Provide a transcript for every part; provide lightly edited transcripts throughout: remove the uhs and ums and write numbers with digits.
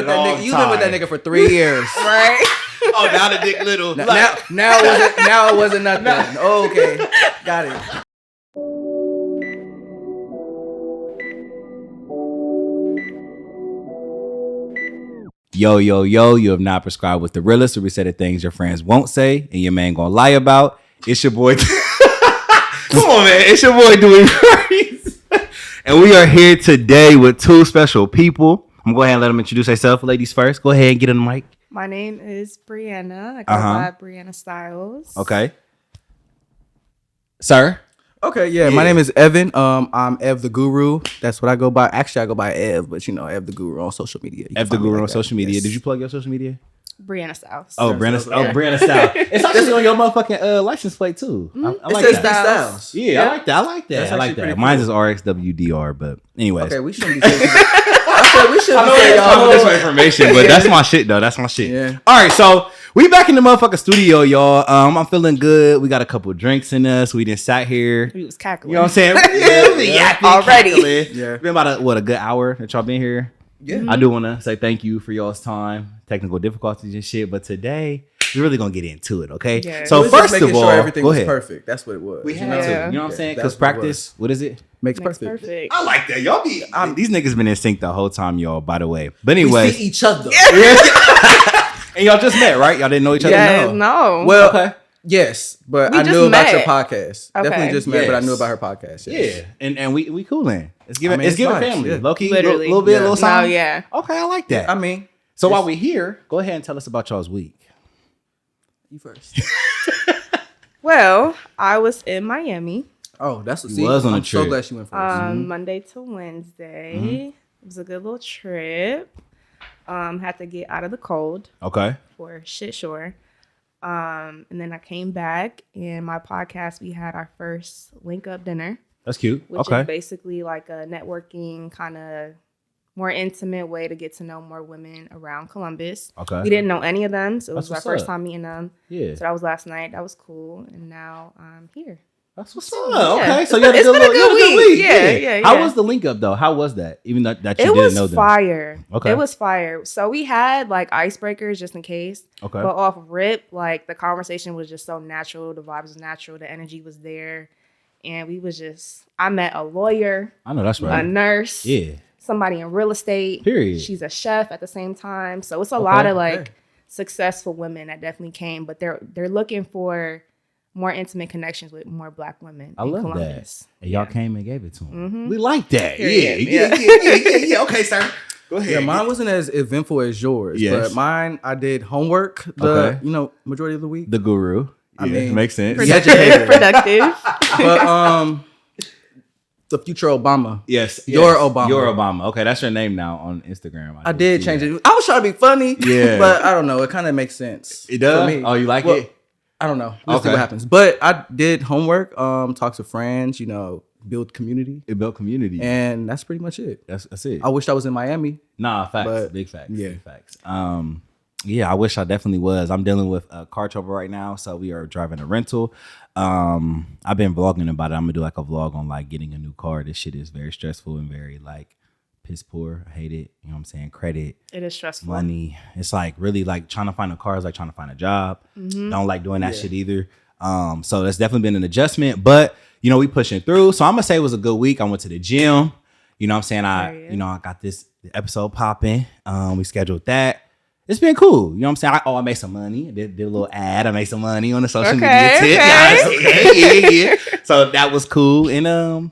with that nigga. You've been with that nigga for 3 years, right? Oh, now the dick little. Now it wasn't nothing. Oh, okay, got it. Yo, you have not prescribed with the realest, where we say the things your friends won't say and your man gonna lie about. It's your boy. Come on, man. It's your boy Dewey Price. And we are here today with two special people. I'm going to go ahead and let them introduce themselves. Ladies first. Go ahead and get on the mic. My name is Brianna. I go by Brianna Styles. Okay. Sir? Okay, yeah. My name is Evan. I'm Ev the Guru. That's what I go by. Actually, I go by Ev, but you know, Ev the Guru on social media. Ev the Guru on social media. Yes. Did you plug your social media? Brianna Styles. Oh, Brianna Styles. It's actually on your motherfucking license plate too. I like it says that. Styles. Yeah, I like that. I like that. I like that. Mine is RXWDR, but anyways. Okay, we shouldn't be saying I said we shouldn't be saying all this information, but that's my shit though. That's my shit. Yeah. All right, so we back in the motherfucking studio, y'all. I'm feeling good. We got a couple drinks in us. We just sat here. We was cackling. You know what I'm saying? Yeah. Already. Cackling. Yeah. Been about a good hour that y'all been here. Yeah. I do want to say thank you for y'all's time, technical difficulties and shit. But today we're really gonna get into it, okay? Yeah. So first of all, everything was perfect. That's what it was. We had to. You know what I'm saying? Because practice, what is it? Makes perfect. I like that. Y'all be these niggas been in sync the whole time, y'all. By the way, but anyway, we see each other. And y'all just met, right? Y'all didn't know each other. Yeah, no. Well, okay. Yes, but I knew about your podcast. Okay. Definitely just met, but I knew about her podcast. Yes. Yeah, and we coolin'. It's giving family. Yeah. Low key, literally, little bit, little something. No, yeah. Okay, I like that. I mean, so while we're here, go ahead and tell us about y'all's week. You first. Well, I was in Miami. Oh, that's what she was on a trip. So glad she went first. Monday to Wednesday. It was a good little trip. Had to get out of the cold. Okay. For shit sure. And then I came back, and my podcast, we had our first link up dinner. That's cute. Which is basically like a networking kind of more intimate way to get to know more women around Columbus. Okay. We didn't know any of them, so it was my first time meeting them. Yeah. So that was last night. That was cool. And now I'm here. That's what's up. Okay. So you had a good week. Yeah. How was the link up though? How was that? Even that you didn't know them. It was fire. Okay. It was fire. So we had like icebreakers just in case. Okay. But off rip, like the conversation was just so natural. The vibes was natural. The energy was there. And we was just, I met a lawyer. I know that's right. A nurse. Yeah. Somebody in real estate. Period. She's a chef at the same time. So it's a lot of like successful women that definitely came, but they're looking for more intimate connections with more Black women. I love Columbus. that. And y'all came and gave it to them. Mm-hmm. We like that. Yeah. Okay, sir. Go ahead. Yeah, mine wasn't as eventful as yours. Yes. But mine, I did homework majority of the week. The Guru. I mean, makes sense. Productive. But the future Obama. Yes. Your Obama. Your Obama. Okay, that's your name now on Instagram. I did change it. I was trying to be funny. Yeah. But I don't know. It kind of makes sense. It does? For me. Oh, you like it? I don't know. We'll see what happens. But I did homework, talk to friends, build community. It built community. And that's pretty much it. That's it. I wished I was in Miami. Nah, facts. Big facts. Yeah. Big facts. Yeah, I wish I definitely was. I'm dealing with car trouble right now, so we are driving a rental. I've been vlogging about it. I'm gonna do like a vlog on like getting a new car. This shit is very stressful and very like piss poor. I hate it. You know what I'm saying? Credit. It is stressful. Money. It's like really like trying to find a car is like trying to find a job. Mm-hmm. Don't like doing that shit either. So that's definitely been an adjustment, but we pushing through. So I'm gonna say it was a good week. I went to the gym. You know what I'm saying? I got this episode popping. We scheduled that. It's been cool. You know what I'm saying? I made some money. I did a little ad. I made some money on the social media tip. Yeah. So that was cool. And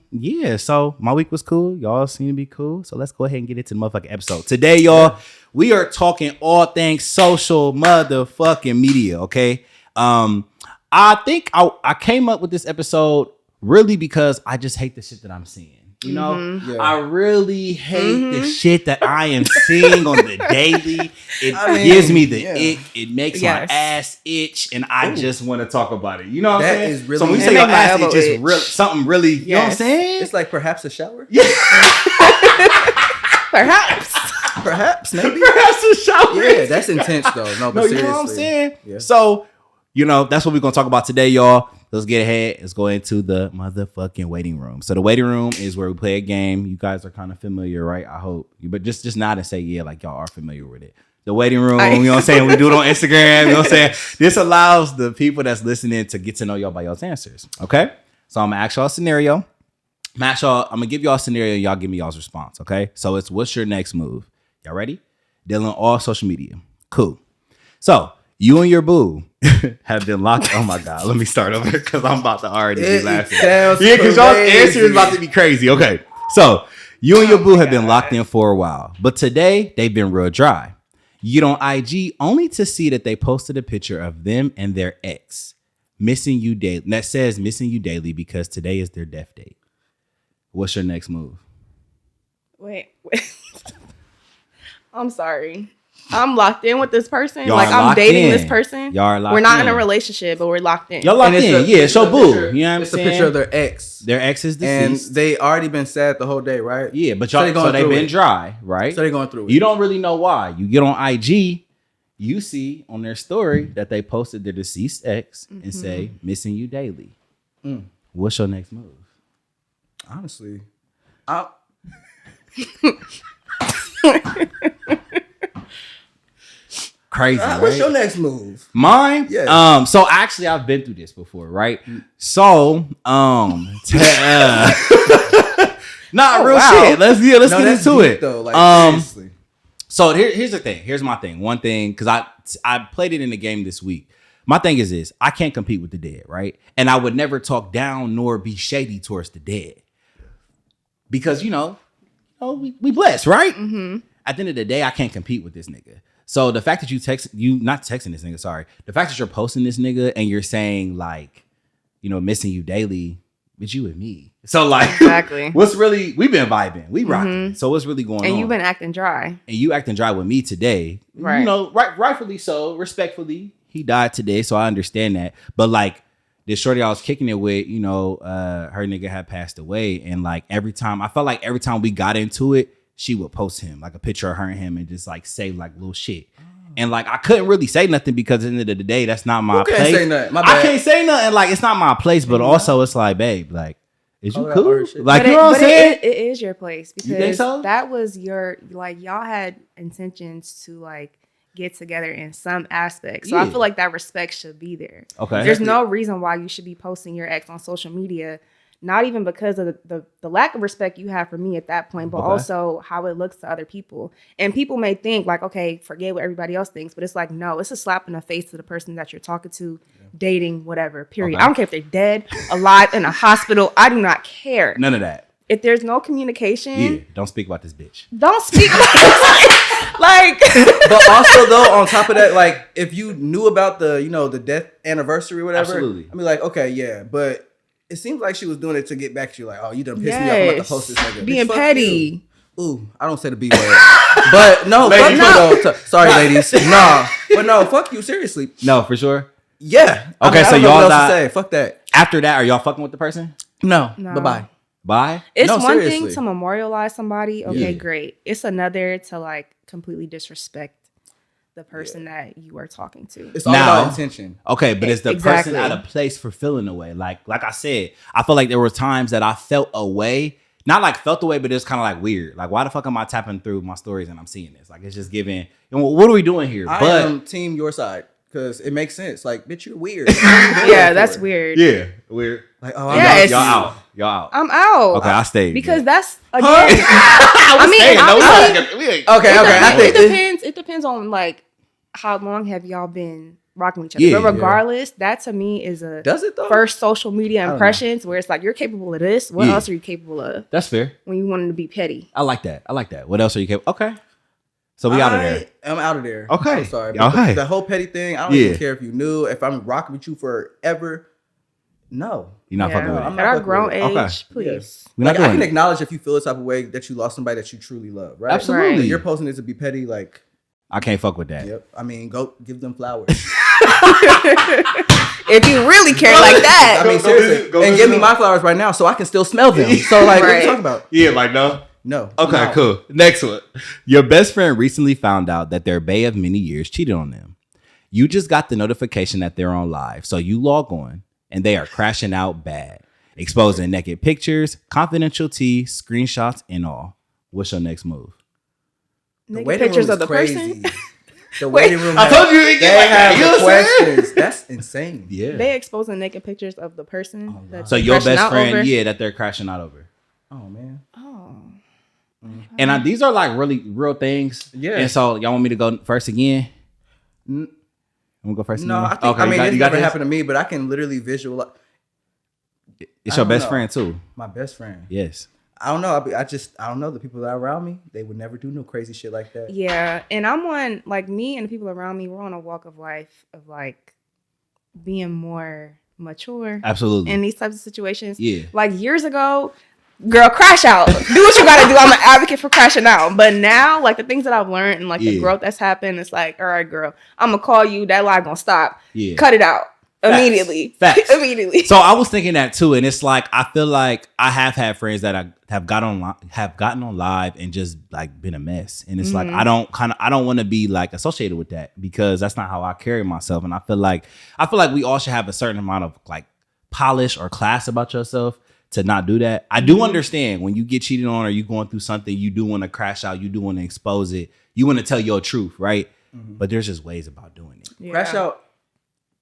so my week was cool. Y'all seem to be cool. So let's go ahead and get into the motherfucking episode. Today, y'all, we are talking all things social motherfucking media, okay? I think I came up with this episode really because I just hate the shit that I'm seeing. I really hate the shit that I am seeing on the daily. It gives me the ick. It makes my ass itch, and I just want to talk about it. You know what I'm saying? Really, so when we say your ass itch, it's real, something really. You know what I'm saying? It's like perhaps a shower. Yeah. Perhaps, maybe. Perhaps a shower. Yeah, that's intense though. No, but seriously. You know what I'm saying? Yeah. So, that's what we're gonna talk about today, y'all. let's get ahead. Let's go into the motherfucking waiting room. So the waiting room is where we play a game. You guys are kind of familiar, right? I hope. But just nod and say, yeah, like y'all are familiar with it. The waiting room, you know what I'm saying? We do it on Instagram, you know what I'm saying? This allows the people that's listening to get to know y'all by y'all's answers, okay? So I'm gonna ask y'all a scenario. I'm gonna give y'all a scenario, y'all give me y'all's response, okay? So it's what's your next move? Y'all ready? Dealing on all social media. Cool. So you and your boo have been locked. Oh my God, let me start over because I'm about to already be laughing. Yeah, because y'all's answer is about to be crazy. Okay, so you and your boo have been locked in for a while, but today they've been real dry. You get on IG only to see that they posted a picture of them and their ex missing you daily. That says missing you daily because today is their death date. What's your next move? Wait. I'm sorry. I'm locked in with this person. Y'all like I'm dating this person. Y'all are locked in. We're not in a relationship, but we're locked in. Y'all locked in. Yeah, it's your boo. You know what I'm it's saying? It's a picture of their ex. Their ex is deceased. And they already been sad the whole day, right? Yeah, but y'all so they've been dry, right? So they're going through it. You don't really know why. You get on IG, you see on their story that they posted their deceased ex and say, missing you daily. What's your next move? Honestly, crazy. Right? What's your next move? Mine? Yeah. So actually I've been through this before, right? So not real shit. Let's get into it. Though, like, seriously. So here's the thing. Here's my thing. One thing, because I played it in the game this week. My thing is this: I can't compete with the dead, right? And I would never talk down nor be shady towards the dead. Because we blessed, right? At the end of the day, I can't compete with this nigga. So the fact that not texting this nigga, sorry. The fact that you're posting this nigga and you're saying like, missing you daily, it's you and me. So like, exactly. What's really, we've been vibing, we rocking. So what's really going on? And you've been acting dry. And you acting dry with me today. Right. Rightfully so, respectfully. He died today, so I understand that. But like, this shorty I was kicking it with, her nigga had passed away. And like I felt like every time we got into it, she would post him, like a picture of her and him and just like say like little shit. And like I couldn't really say nothing because at the end of the day, that's not my place. Say nothing. My bad. I can't say nothing. Like it's not my place, but also it's like, babe, like, is you cool? Like, you know what I'm saying? It is your place because you think so? That was y'all had intentions to like get together in some aspect. So I feel like that respect should be there. Okay. There's no reason why you should be posting your ex on social media, not even because of the lack of respect you have for me at that point, but also how it looks to other people. And people may think like, okay, forget what everybody else thinks, but it's like, no, it's a slap in the face to the person that you're talking to, dating, whatever, period. Okay. I don't care if they're dead, alive, in a hospital. I do not care. None of that. If there's no communication, don't speak about this bitch. Don't speak about this. Like, but also though, on top of that, like if you knew about the death anniversary or whatever, absolutely. I mean, like, okay, yeah, but it seems like she was doing it to get back to you. Like, oh, you done pissed me off. I'm about to post this nigga. Being petty. Ooh, I don't say the B word, but no, fuck you though. Sorry, ladies. Nah, but no, fuck you. Seriously. No, for sure. Yeah. Okay, so y'all not. Fuck that. After that, are y'all fucking with the person? No. Bye. Bye. It's one thing to memorialize somebody. Okay, great. It's another to like completely disrespect the person that you are talking to. It's all about intention. Okay, but is the person out of place for feeling a way? Like I said, I feel like there were times that I felt a way. Not like felt the way, but it's kind of like weird. Like, why the fuck am I tapping through my stories and I'm seeing this? Like, it's just giving. What are we doing here? I am team your side. Because it makes sense. Like, bitch, you're weird. Yeah, that's weird. Yeah, weird. Like, oh, yes. Y'all out. Y'all out. I'm out. Okay, I stayed. Because that's, again. I think it depends on, like, how long have y'all been rocking with each other. Yeah, but regardless, that to me is a first social media impressions where it's like, you're capable of this. What else are you capable of? That's fair. When you wanted to be petty. I like that. What else are you capable? Okay. So we out of there. I'm out of there. Okay. I'm sorry. Okay. The whole petty thing, I don't even care if you knew. If I'm rocking with you forever, no. You're not fucking with it. At our grown age, please. Yeah. Like, I can acknowledge if you feel the type of way that you lost somebody that you truly love, right? Absolutely. But you're posting it to be petty, like. I can't fuck with that. Yep. I mean, go give them flowers. If you really care like that. I mean, seriously. And give me my flowers right now so I can still smell them. So, like, what are you talking about? Yeah, like, no. No. Okay, cool. Next one. Your best friend recently found out that their bae of many years cheated on them. You just got the notification that they're on live. So you log on. and they are crashing out bad, exposing naked pictures, confidential tea, screenshots, and all. What's your next move? Naked pictures of the crazy. person. The waiting room. I told you they have the questions. That's insane. Yeah. They exposing naked pictures of the person. Oh, That's So your best friend, over. that they're crashing out over. Oh man. Oh. And these are like really real things. Yeah. And so y'all want me to go first again? I'm gonna go first. No, again? I think. Okay, this you got never this? happened to me, but I can literally visualize. It's I your don't best know. friend too. My best friend. Yes. I don't know. I don't know the people that are around me. They would never do no crazy shit like that. Yeah, and I'm on like me and the people around me. We're on a walk of life of like being more mature Absolutely. in these types of situations. Yeah. Like years ago, girl, crash out. Do what you gotta do. I'm an advocate for crashing out. But now, like the things that I've learned and like the growth that's happened, it's like, all right, girl, I'm gonna call you. That lie gonna stop. Yeah. Cut it out. Facts. Immediately. Facts. Immediately. So I was thinking that too, and it's like I feel like I have had friends that I have gotten on live and just like been a mess, and it's like I don't want to be like associated with that because that's not how I carry myself, and I feel like we all should have a certain amount of like polish or class about yourself to not do that. I do understand when you get cheated on or you going through something, you do want to crash out, you do want to expose it, you want to tell your truth, right? But there's just ways about doing it. Yeah. Crash out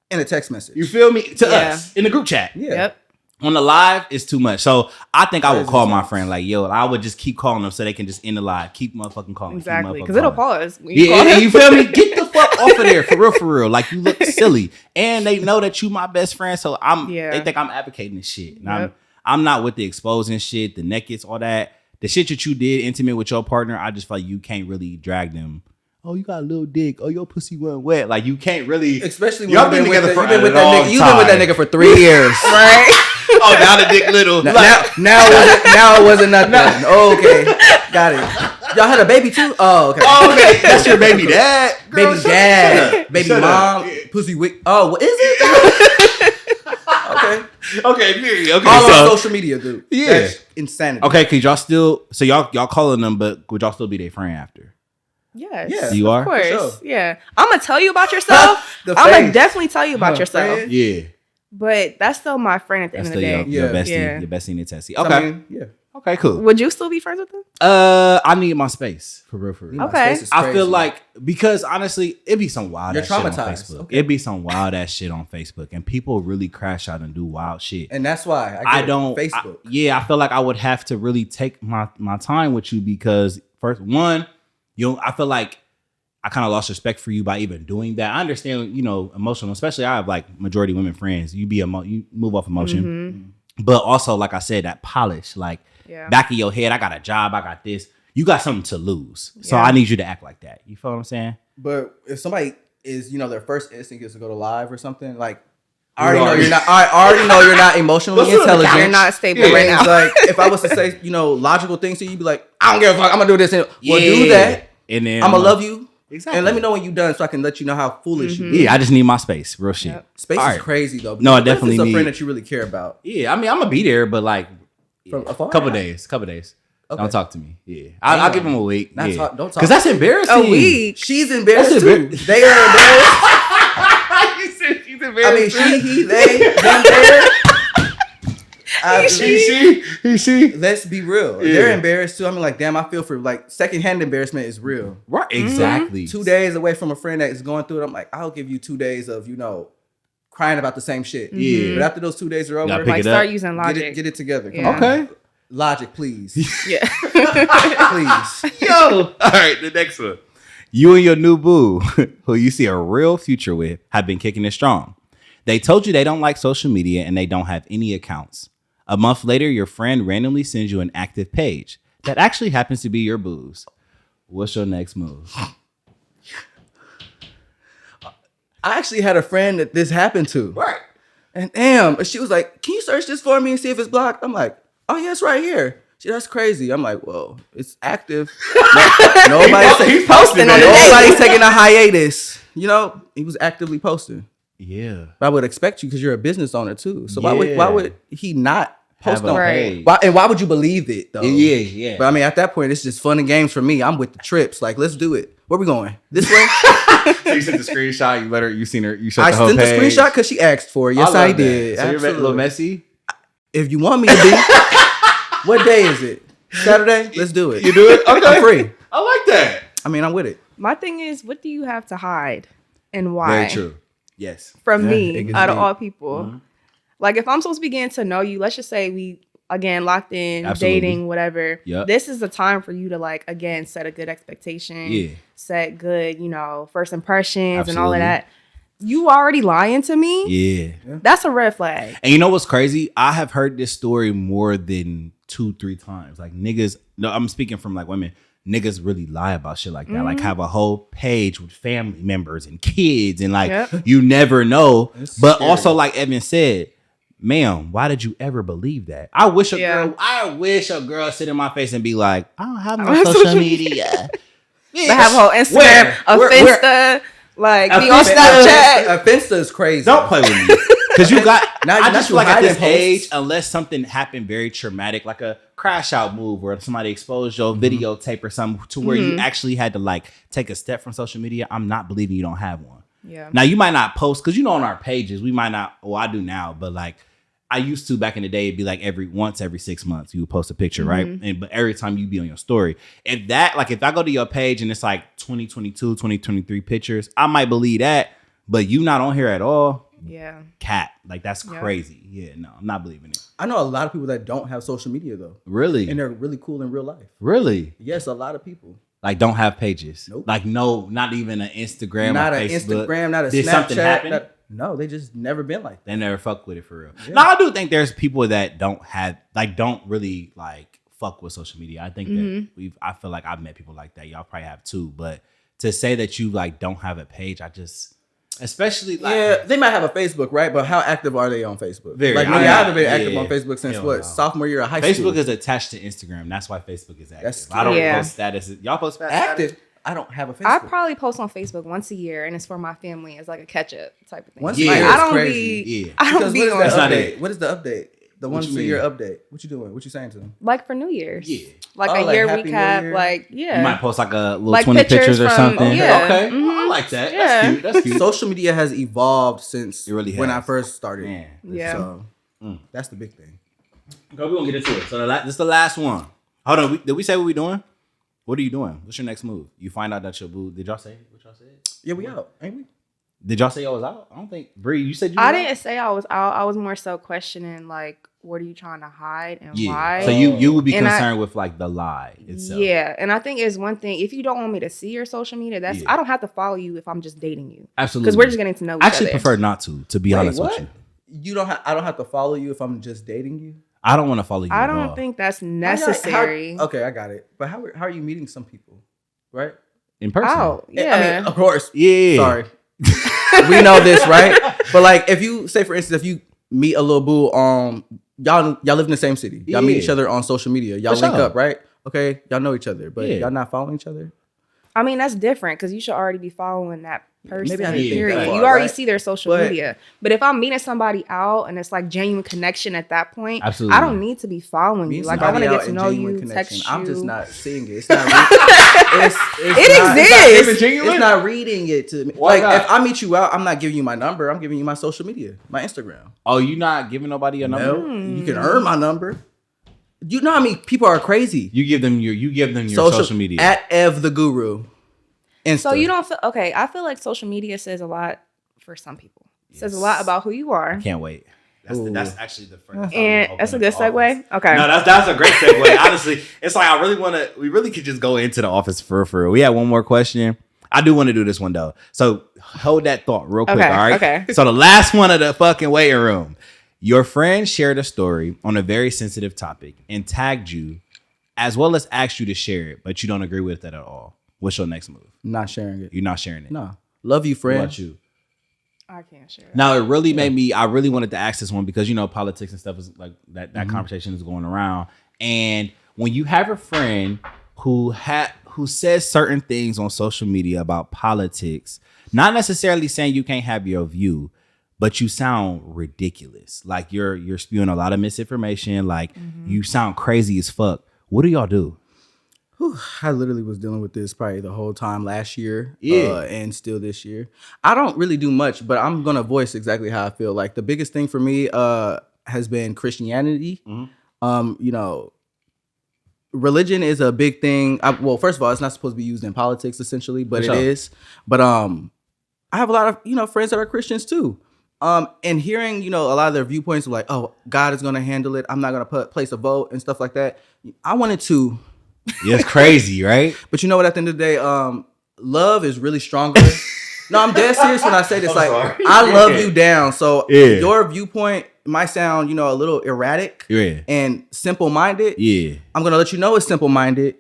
in a text message. You feel me? To us in the group chat. Yeah. Yep. On the live, it's too much. So I think I would Crazy call my sense. friend like, yo, I would just keep calling them so they can just end the live. Keep motherfucking calling. Exactly. Keep Because motherfucking it'll calling. pause. When you call Yeah, them. you feel me? Get the fuck off of there, for real. Like you look silly, and they know that you my best friend, so they think I'm advocating this shit. And I'm not with the exposing shit, the nakeds, all that. The shit that you did intimate with your partner, I just feel like you can't really drag them. Oh, you got a little dick. Oh, your pussy wasn't wet. Like you can't really, Especially when y'all you've been together for you've been a with that long nigga. You've been with that time. nigga for 3 years. Right? Oh, now the dick little. Now it wasn't nothing. Oh, okay, got it. Y'all had a baby too. Oh, okay. Oh, okay. That's your baby dad. Girl, Baby dad, baby Shut up. mom, pussy wick. Oh, what is it? Okay. Okay, period. Okay, All so on social media, dude. Yeah. That's insanity. okay, cause y'all still y'all calling them, but would y'all still be their friend after? Yes. Yeah. You are? Of course. sure. Yeah. I'm gonna tell you about yourself. The I'm gonna face. definitely tell you about Huh, yourself. friend? Yeah, But that's still my friend at the that's end of the your, day. your Yeah. bestie, Yeah. your bestie and your tessie. So, Okay, I mean, yeah. okay, cool. Would you still be friends with them? I need my space for real. My Okay. space is I feel crazy. like because honestly, it'd be some wild You're ass shit on traumatized. Facebook. Okay. It'd be some wild ass shit on Facebook, and people really crash out and do wild shit. and that's why I get it. don't. Facebook. I feel like I would have to really take my time with you because first one, I feel like I kind of lost respect for you by even doing that. I understand, emotional, especially I have like majority women friends. You move off emotion, but also like I said, that polish, like back of your head. I got a job. I got this. You got something to lose, so I need you to act like that. You feel what I'm saying? But if somebody is, their first instinct is to go to live or something, like I already know you're not emotionally intelligent. You're not stable And right now. it's like if I was to say, logical things to you, you'd be like, I don't give a fuck. I'm gonna do this. Well, do that. And then I'm gonna love you. Exactly. And let me know when you're done so I can let you know how foolish you are. Yeah, I just need my space. Real shit. Space All is right. crazy though. No, I What if definitely it's a need- friend that you really care about. Yeah, I mean, I'm gonna be there, but like From afar? couple days. Okay. Don't talk to me. Yeah, I'll give him a week. Not Yeah. talk- don't talk. Because that's embarrassing. A week. She's embarrassed That's too. They are embarrassed. You said she's I embarrassed. mean, he, they, them, there. She. Let's be real. Yeah. They're embarrassed too. I mean, like, damn, I feel for like secondhand embarrassment is real. Right, exactly. 2 days away from a friend that is going through it, I'm like, I'll give you 2 days of, crying about the same shit. Yeah. But after those 2 days are over, Gotta pick Like it start up. using get logic. it together. Come Yeah. on. Okay. Logic, please. Yeah. Please. Yo. All right, the next one. You and your new boo, who you see a real future with, have been kicking it strong. They told you they don't like social media and they don't have any accounts. A month later, your friend randomly sends you an active page that actually happens to be your boo's. What's your next move? I actually had a friend that this happened to. Right. And damn, she was like, can you search this for me and see if it's blocked? I'm like, oh, yeah, it's right here. She, that's crazy. I'm like, whoa, it's active. Nobody's posting on the day. Nobody's taking a hiatus. He was actively posting. Yeah. But I would expect you because you're a business owner too. So why Yeah. would he not post Have a on? Right. page. Why would you believe it though? Yeah. But I mean, at that point, it's just fun and games for me. I'm with the trips. Like, let's do it. Where we going? This way? So you sent the screenshot. You let her. You seen her. You showed I the whole sent page. the screenshot because she asked for it. Yes, I did. So you're a little messy. If you want me to be, what day is it? Saturday. Let's do it. You do it. Okay. I'm free. I like that. I mean, I'm with it. My thing is, what do you have to hide, and why? Very true. Yes. From me, out of all deep. people. Mm-hmm. Like, if I'm supposed to be getting to know you, let's just say we, again, locked in, Absolutely. dating, whatever. Yep. This is the time for you to, like, again, set a good expectation. Yeah. Set good, first impressions Absolutely. and all of that. You already lying to me? Yeah. That's a red flag. And you know what's crazy? I have heard this story more than 2-3 times. Like niggas, no, I'm speaking from like women. Niggas really lie about shit like that. Like have a whole page with family members and kids and like you never know. But scary. also like Evan said, ma'am, why did you ever believe that? I wish a girl sit in my face and be like, I don't have no social media. They have a whole Instagram, Finsta, like be on Snapchat. Finsta is crazy. Don't play with me. Because you got, Now I just feel like at hiding this posts. age, unless something happened very traumatic, like a crash out move where somebody exposed your videotape or something to where you actually had to like take a step from social media, I'm not believing you don't have one. Yeah. Now you might not post, because on our pages, we might not, well, I do now, but like I used to back in the day, it'd be like every 6 months you would post a picture, right? But every time you be on your story, if I go to your page and it's like 2022, 2023 pictures, I might believe that, but you not on here at all. Yeah. Cat. Like that's crazy. Yeah, no, I'm not believing it. I know a lot of people that don't have social media though. Really? And they're really cool in real life. Really? Yes, a lot of people. Like don't have pages. Nope. Like no, not even an Instagram. Not or an Facebook. Instagram, not a Did Snapchat. something happen? No, they just never been like that. They never fuck with it for real. Yeah. No, I do think there's people that don't really like fuck with social media. I think that I feel like I've met people like that. Y'all probably have too. But to say that you like don't have a page, especially like Yeah, they might have a Facebook, right? But how active are they on Facebook? Very. Like, I I haven't been active yeah. on Facebook since Hell what? no. Sophomore year of high Facebook school. is attached to Instagram. That's why Facebook is active. That's I don't Yeah. post statuses. Y'all post status? active. I don't have a Facebook. I probably post on Facebook once a year, and it's for my family as like a catch up type of thing. Once a Like, year I is don't crazy. be. Yeah. I don't Because be what is on. the That's not update? it. What is the update? The What once you a year mean? update. What you doing? What you saying to them? Like for New Year's. Yeah. Like Oh, a like year Happy New recap. Year? Like yeah. You might post like a little Like 20 pictures or from- something. yeah. Okay. Mhm. I like that. Yeah. That's cute. That's cute. Social media has evolved since It really when I has. first started. Man. Yeah. So that's the big thing. Okay, we're gonna get into it. So this is the last one. Hold on. Did we say what we doing? What are you doing? What's your next move? You find out that your boo. Did y'all say what y'all said? Yeah, we out, ain't we? Did y'all say y'all was out? I don't think. Bree, you said you. I was didn't say I was out. I was more so questioning like, what are you trying to hide and out? Yeah. why? So you would be And concerned with like the lie itself. Yeah, and I think it's one thing. If you don't want me to see your social media, that's Yeah. I don't have to follow you if I'm just dating you. Absolutely. Because we're just getting to know each I actually other. prefer not to be Wait, honest what? with you. You don't. I don't have to follow you if I'm just dating you. I don't want to follow you. I at don't all. think that's How- necessary. okay, I got it. But how are you meeting some people? Right? in person. Oh, yeah. I mean, of course. Yeah. Sorry. We know this, right? But like, if you say, for instance, if you meet a little boo, y'all live in the same city. Y'all meet Yeah. each other on social media. Y'all For link sure. up, right? Okay, y'all know each other, but Yeah. y'all not following each other. I mean, that's different because you should already be following that person. Maybe I didn't think period. that You far, already right? see their social But- media. But if I'm meeting somebody out and it's like genuine connection at that point, Absolutely. I don't need to be following Me you. and Like I want somebody to get out to in know genuine you, connection. text you. I'm just not seeing it. It's not. It's It not- exists. It's genuine? It's not reading it to me. Why Like not? if I meet you out, I'm not giving you my number. I'm giving you my social media, my Instagram. Oh, you not giving nobody a number? No, you can earn my number. You know how many people are crazy. You give them your social media. at Ev the Guru. Insta. So you don't feel okay. I feel like social media says a lot for some people. It says a lot about who you are. I can't wait. That's actually the first. And that's a good segue. Okay. No, that's a great segue. Honestly, it's like we really could just go into the office for real. We have one more question. I do want to do this one though. So hold that thought real quick. Okay, All right. okay. So the last one of the fucking waiting room. Your friend shared a story on a very sensitive topic and tagged you, as well as asked you to share it, but you don't agree with it at all. What's your next move? not sharing it. You're not sharing it. No, love you, What friend. about you? I can't share. Now it really made me. I really wanted to ask this one because politics and stuff is like that. That conversation is going around, and when you have a friend who says certain things on social media about politics, not necessarily saying you can't have your view, but you sound ridiculous. Like you're spewing a lot of misinformation. Like you sound crazy as fuck. What do y'all do? I literally was dealing with this probably the whole time last year, and still this year. I don't really do much, but I'm gonna voice exactly how I feel. Like the biggest thing for me has been Christianity. You know, religion is a big thing. Well, first of all, it's not supposed to be used in politics, essentially, but it is. But I have a lot of friends that are Christians too. And hearing a lot of their viewpoints of like, oh, God is gonna handle it. I'm not gonna place a vote and stuff like that. I wanted to. Yeah, it's crazy, right? But you know what? At the end of the day, love is really stronger. No, I'm dead serious when I say this. I love you down. So your viewpoint might sound, a little erratic and simple-minded. Yeah. I'm going to let you know it's simple-minded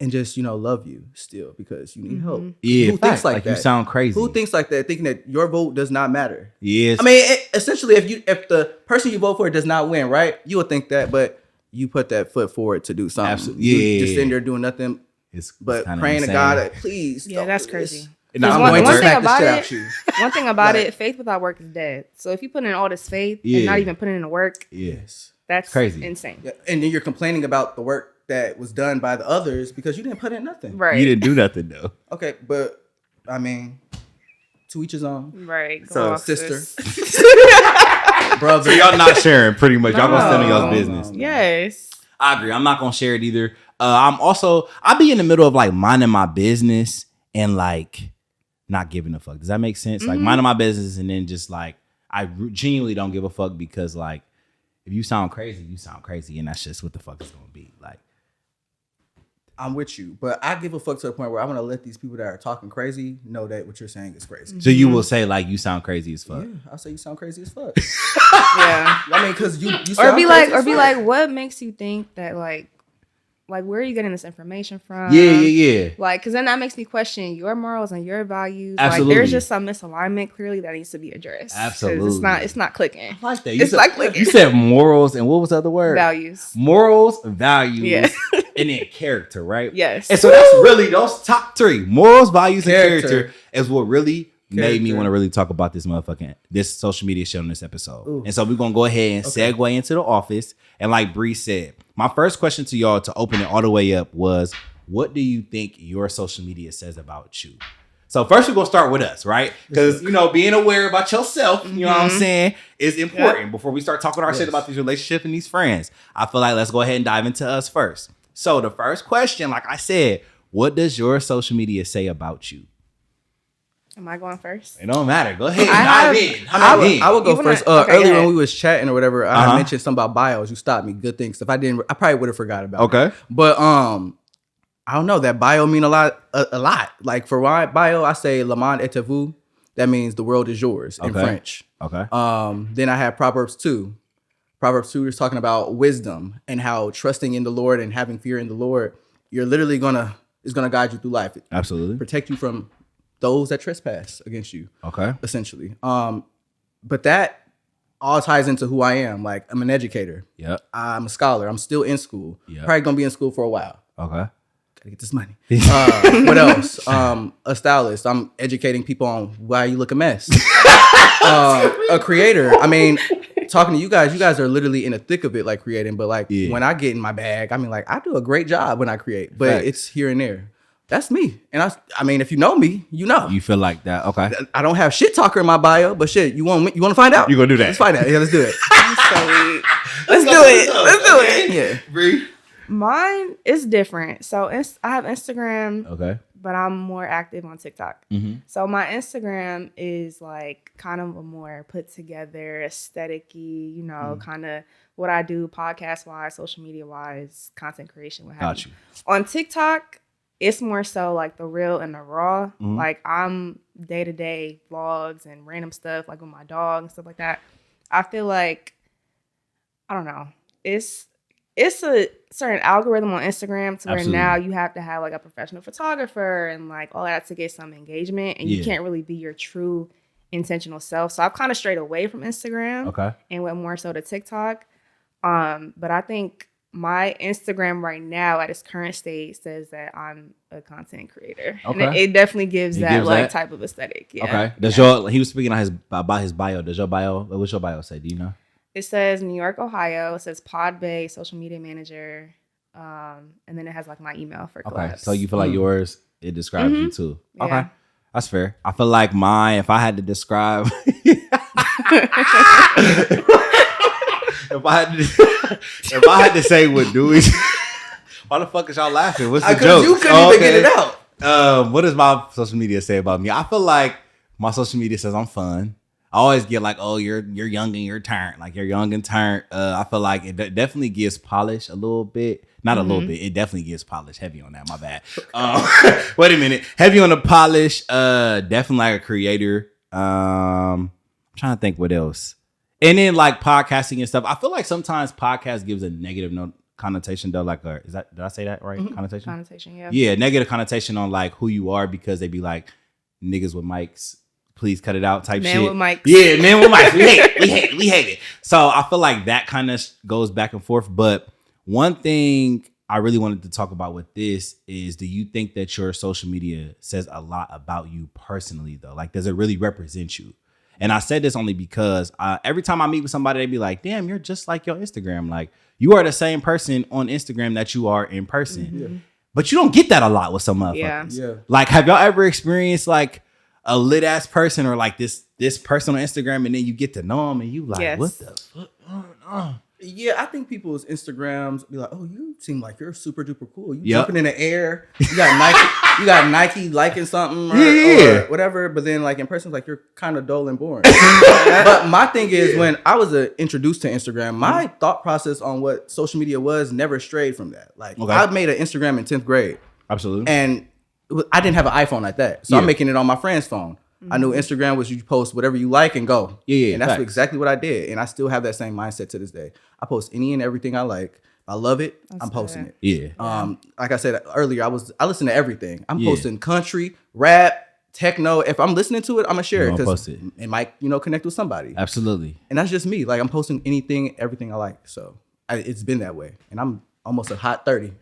and just, love you still because you need help. Yeah. Who thinks like that? You sound crazy. Who thinks like that? Thinking that your vote does not matter. Yes. I mean, essentially, if the person you vote for does not win, right? You would think that, but you put that foot forward to do something. Absolutely. Yeah. Just sitting there doing nothing but praying insane. To God, please. Yeah, that's crazy. I'm going to smack the shit out you. One thing about it, faith without work is dead. So if you put in all this faith and not even putting in the work, that's crazy, insane. Yeah. And then you're complaining about the work that was done by the others because you didn't put in nothing. Right. You didn't do nothing though. Okay, but I mean, to each his own. Right. So sister. Brother. So y'all not sharing pretty much. Y'all gonna stand on y'all's business. Yes. I agree. I'm not gonna share it either. I be in the middle of like minding my business and like not giving a fuck. Does that make sense? Like minding my business and then just like I genuinely don't give a fuck because like if you sound crazy, you sound crazy, and that's just what the fuck it's gonna be. Like I'm with you, but I give a fuck to the point where I want to let these people that are talking crazy know that what you're saying is crazy. So you will say like you sound crazy as fuck. Yeah, I'll say you sound crazy as fuck. Yeah, I mean, because you or be like, what makes you think that like where are you getting this information from? Yeah. Like, because then that makes me question your morals and your values. Absolutely. Like, there's just some misalignment clearly that needs to be addressed. Absolutely, it's not clicking. I like that. It's not clicking. You said morals and what was the other word? Values. Morals, values, yeah. and then character, right? Yes. And so that's really those top three: morals, values, and character is what really made me want to really talk about this social media show in this episode. Ooh. And so we're gonna go ahead and segue into the office. And like Bree said, my first question to y'all to open it all the way up was, what do you think your social media says about you? So first we're gonna start with us, right? Because being aware about yourself, you know what I'm saying, is important before we start talking our shit about these relationships and these friends. I feel like let's go ahead and dive into us first. So the first question, like I said, what does your social media say about you? Am I going first? It don't matter. Go ahead. I would go first. Earlier when we was chatting or whatever, I mentioned something about bios. You stopped me. Good things. If I didn't, I probably would have forgot about it. Okay. But I don't know. That bio mean a lot. A lot. Like for my bio, I say "Le monde est à vous." That means the world is yours in French. Okay. Then I have Proverbs 2. Proverbs 2 is talking about wisdom and how trusting in the Lord and having fear in the Lord, you're literally gonna guide you through life. Absolutely. Protect you from those that trespass against you. Okay. Essentially. But that all ties into who I am. Like I'm an educator. Yeah. I'm a scholar. I'm still in school. Yeah. Probably gonna be in school for a while. Okay. Gotta get this money. What else? A stylist. I'm educating people on why you look a mess. A creator. I mean, talking to you guys are literally in the thick of it, like creating. But like when I get in my bag, I mean, like I do a great job when I create, but it's here and there. That's me. And I mean, if you know me, you know. You feel like that. Okay. I don't have shit talker in my bio, but shit, you want to find out? You gonna do that? Let's find out. Yeah, let's do it. Let's do it. Yeah. Bree? Mine is different. So I have Instagram. Okay. But I'm more active on TikTok. Mm-hmm. So my Instagram is like kind of a more put together, aesthetic-y, kind of what I do podcast-wise, social media-wise, content creation, what have you. On TikTok, it's more so like the real and the raw. Mm-hmm. Like I'm day-to-day vlogs and random stuff like with my dog and stuff like that. I feel like, I don't know, it's a certain algorithm on Instagram to where now you have to have like a professional photographer and like all that to get some engagement, and you can't really be your true intentional self. So I've kind of strayed away from Instagram and went more so to TikTok. But I think my Instagram right now at its current state says that I'm a content creator. Okay. And it definitely gives that type of aesthetic. Yeah. Okay. He was speaking about his bio. What's your bio say? Do you know? It says New York, Ohio. It says Pod Bay, social media manager. And then it has like my email for collabs. Okay, so you feel like yours, it describes you too. Yeah. Okay, that's fair. I feel like mine, if I had to describe, if I had to say what Dewey's, why the fuck is y'all laughing? What's the joke? You couldn't even get it out. What does my social media say about me? I feel like my social media says I'm fun. I always get like, oh, you're young and you're turned. Like you're young and turned. I feel like it definitely gives polish a little bit. Not a little bit. It definitely gives polish. Heavy on that. My bad. Wait a minute. Heavy on the polish. Definitely like a creator. I'm trying to think what else. And then like podcasting and stuff. I feel like sometimes podcast gives a negative connotation though. Like, did I say that right? Connotation? Connotation, yeah. Yeah, negative connotation on like who you are because they be like niggas with mics. Please cut it out type shit. Man with mics. Yeah, man with mics. We hate it. So I feel like that kind of goes back and forth. But one thing I really wanted to talk about with this is, do you think that your social media says a lot about you personally though? Like, does it really represent you? And I said this only because every time I meet with somebody, they be like, damn, you're just like your Instagram. Like you are the same person on Instagram that you are in person. Mm-hmm. But you don't get that a lot with some motherfuckers. Yeah. Like, have y'all ever experienced like a lit ass person or like this person on Instagram and then you get to know them and you like, what the fuck? Yeah, I think people's Instagrams be like, oh, you seem like you're super duper cool. You jumping in the air. You got Nike liking something or whatever. But then like in person, like you're kind of dull and boring. But my thing is when I was introduced to Instagram, my thought process on what social media was never strayed from that. Like I made an Instagram in 10th grade. Absolutely. And I didn't have an iPhone like that. So I'm making it on my friend's phone. I knew Instagram was you post whatever you like and go. Yeah. And that's exactly what I did. And I still have that same mindset to this day. I post any and everything I like. I love it. I'm posting it. Yeah. Like I said earlier, I listen to everything. I'm posting country, rap, techno. If I'm listening to it, I'm gonna share it because it might, connect with somebody. Absolutely. And that's just me. Like I'm posting anything, everything I like. So it's been that way. And I'm almost a hot 30.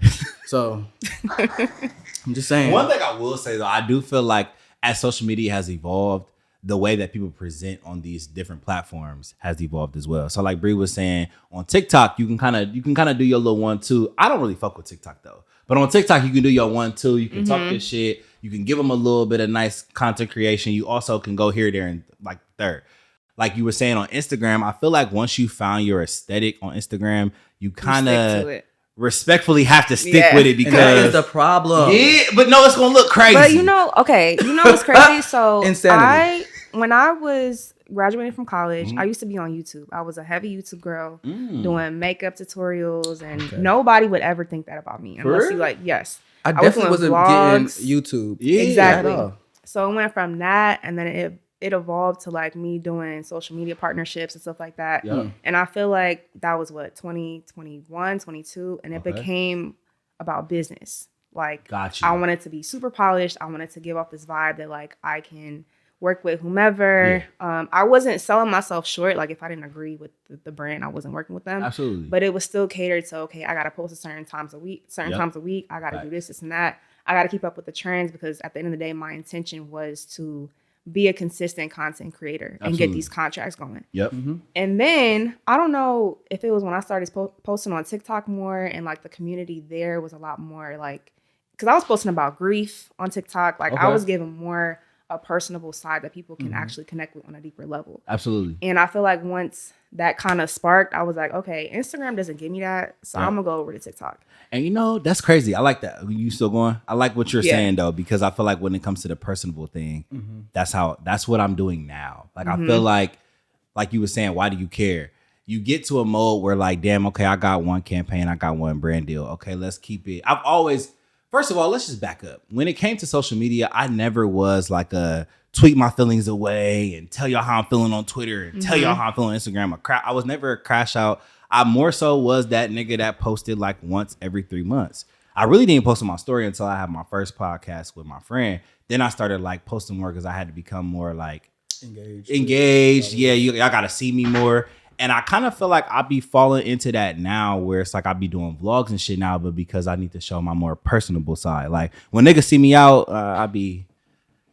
So I'm just saying. One thing I will say though, I do feel like as social media has evolved, the way that people present on these different platforms has evolved as well. So like Bree was saying, on TikTok, you can kind of do your little 1-2. I don't really fuck with TikTok though. But on TikTok, you can do your 1-2. You can talk this shit. You can give them a little bit of nice content creation. You also can go here, there, and like third. Like you were saying on Instagram, I feel like once you found your aesthetic on Instagram, you kind of respectfully have to stick with it because and that is the problem. Yeah, but no, it's gonna look crazy. But what's crazy? So when I was graduating from college, I used to be on YouTube. I was a heavy YouTube girl doing makeup tutorials, and nobody would ever think that about me unless you I definitely wasn't getting YouTube. Yeah, exactly. So it went from that, and then it evolved to like me doing social media partnerships and stuff like that. Yeah. And I feel like that was 2021, 22. And it became about business. Like I wanted to be super polished. I wanted to give off this vibe that like I can work with whomever. Yeah. I wasn't selling myself short. Like if I didn't agree with the brand, I wasn't working with them. Absolutely. But it was still catered to, okay, I got to post a certain times a week. I got to do this and that. I got to keep up with the trends because at the end of the day, my intention was to be a consistent content creator and get these contracts going. Yep. Mm-hmm. And then I don't know if it was when I started posting on TikTok more and like the community there was a lot more like, because I was posting about grief on TikTok. Like I was giving more a personable side that people can actually connect with on a deeper level. Absolutely. And I feel like once that kind of sparked, I was like, okay, Instagram doesn't give me that. So I'm going to go over to TikTok. And that's crazy. I like that. You still going? I like what you're saying though, because I feel like when it comes to the personable thing, that's what I'm doing now. Like I feel like you were saying, why do you care? You get to a mode where like, damn, okay, I got one campaign, I got one brand deal. Okay, let's keep it. First of all, let's just back up. When it came to social media, I never was like a tweet my feelings away and tell y'all how I'm feeling on Twitter and tell y'all how I'm feeling on Instagram. I was never a crash out. I more so was that nigga that posted like once every 3 months. I really didn't post on my story until I had my first podcast with my friend. Then I started like posting more because I had to become more like engaged. Yeah, y'all got to see me more. And I kind of feel like I be falling into that now where it's like I be doing vlogs and shit now, but because I need to show my more personable side. Like when niggas see me out, I be,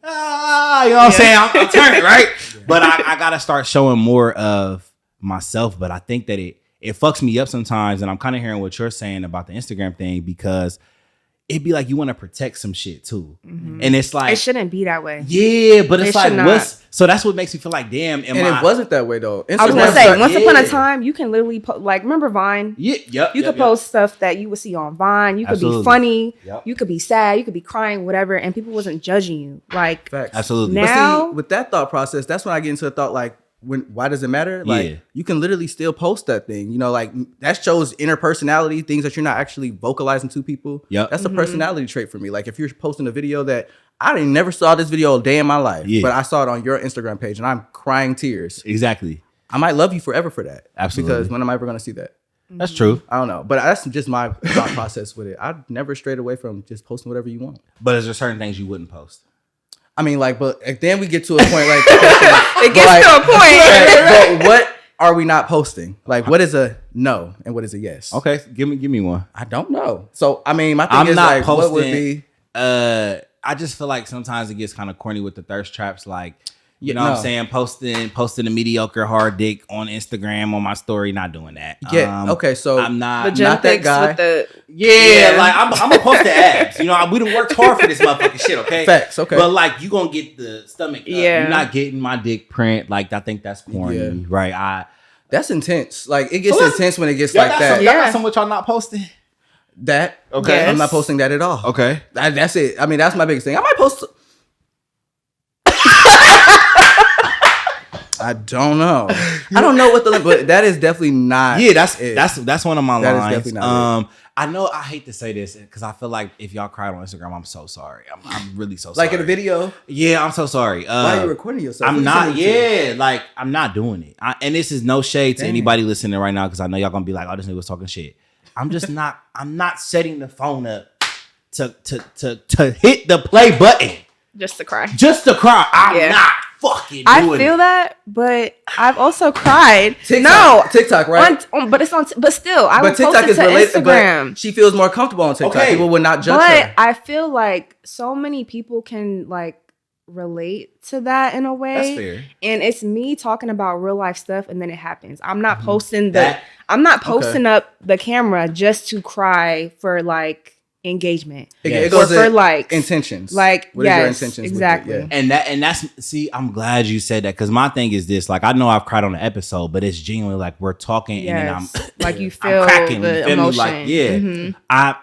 you know what I'm saying? I'm turning, right? Yeah. But I got to start showing more of myself. But I think that it fucks me up sometimes. And I'm kind of hearing what you're saying about the Instagram thing, because it'd be like you want to protect some shit too. Mm-hmm. And it's like, it shouldn't be that way. Yeah, but it's like, so that's what makes me feel like, damn. It wasn't that way though. Instagram, I was going to say, once upon a time, you can literally like, remember Vine? Yeah, you could post stuff that you would see on Vine. You could be funny. Yep. You could be sad. You could be crying, whatever. And people wasn't judging you. Like, facts. Absolutely. Now, but see, with that thought process, that's when I get into the thought, like, why does it matter? Like, you can literally still post that thing. You know, like, that shows inner personality, things that you're not actually vocalizing to people. Yep. That's a personality trait for me. Like, if you're posting a video that I never saw this video a day in my life, but I saw it on your Instagram page and I'm crying tears. Exactly. I might love you forever for that. Absolutely. Because when am I ever going to see that? That's true. I don't know. But that's just my thought process with it. I've never strayed away from just posting whatever you want. But is there certain things you wouldn't post? I mean, like, but then we get to a point, like, it gets to a point. But what are we not posting? Like, what is a no and what is a yes? Okay, give me one. I don't know. So, I mean, my thing is like, posting, what would be? I just feel like sometimes it gets kind of corny with the thirst traps, like. You know what I'm saying? Posting a mediocre hard dick on Instagram on my story, not doing that. Yeah. Okay, so I'm not that guy. Like I'm gonna post the abs. You know, we done worked hard for this motherfucking shit, okay? Facts, okay. But like you gonna get the stomach up. You're not getting my dick print. Like I think that's corny, right? That's intense. Like it gets intense when it gets like that. Y'all got something y'all not posting? That. Okay. Yes. I'm not posting that at all. Okay. That's it. I mean, that's my biggest thing. I might post. I don't know. I don't know what but that is definitely not. Yeah, that's one of my lines. That is definitely not I know I hate to say this because I feel like if y'all cried on Instagram, I'm so sorry. I'm really so sorry. Like in a video? Yeah, I'm so sorry. Why are you recording yourself? I'm not. Yeah, like I'm not doing it. And this is no shade to anybody listening right now because I know y'all gonna be like, "Oh, this nigga was talking shit." I'm just not. I'm not setting the phone up to hit the play button just to cry. I'm not fucking doing I feel that, but I've also cried. TikTok, right? But still, I would post it to Instagram. But she feels more comfortable on TikTok. Okay. People would not judge her. But I feel like so many people can like relate to that in a way. That's fair. And it's me talking about real life stuff, and then it happens. I'm not posting up the camera just to cry for like engagement. It goes for like intentions. Like what is your intentions exactly. With it? And that's see, I'm glad you said that because my thing is this. Like I know I've cried on the episode, but it's genuinely like we're talking and then I'm like you feel I'm cracking, the you feel emotion. Me? Like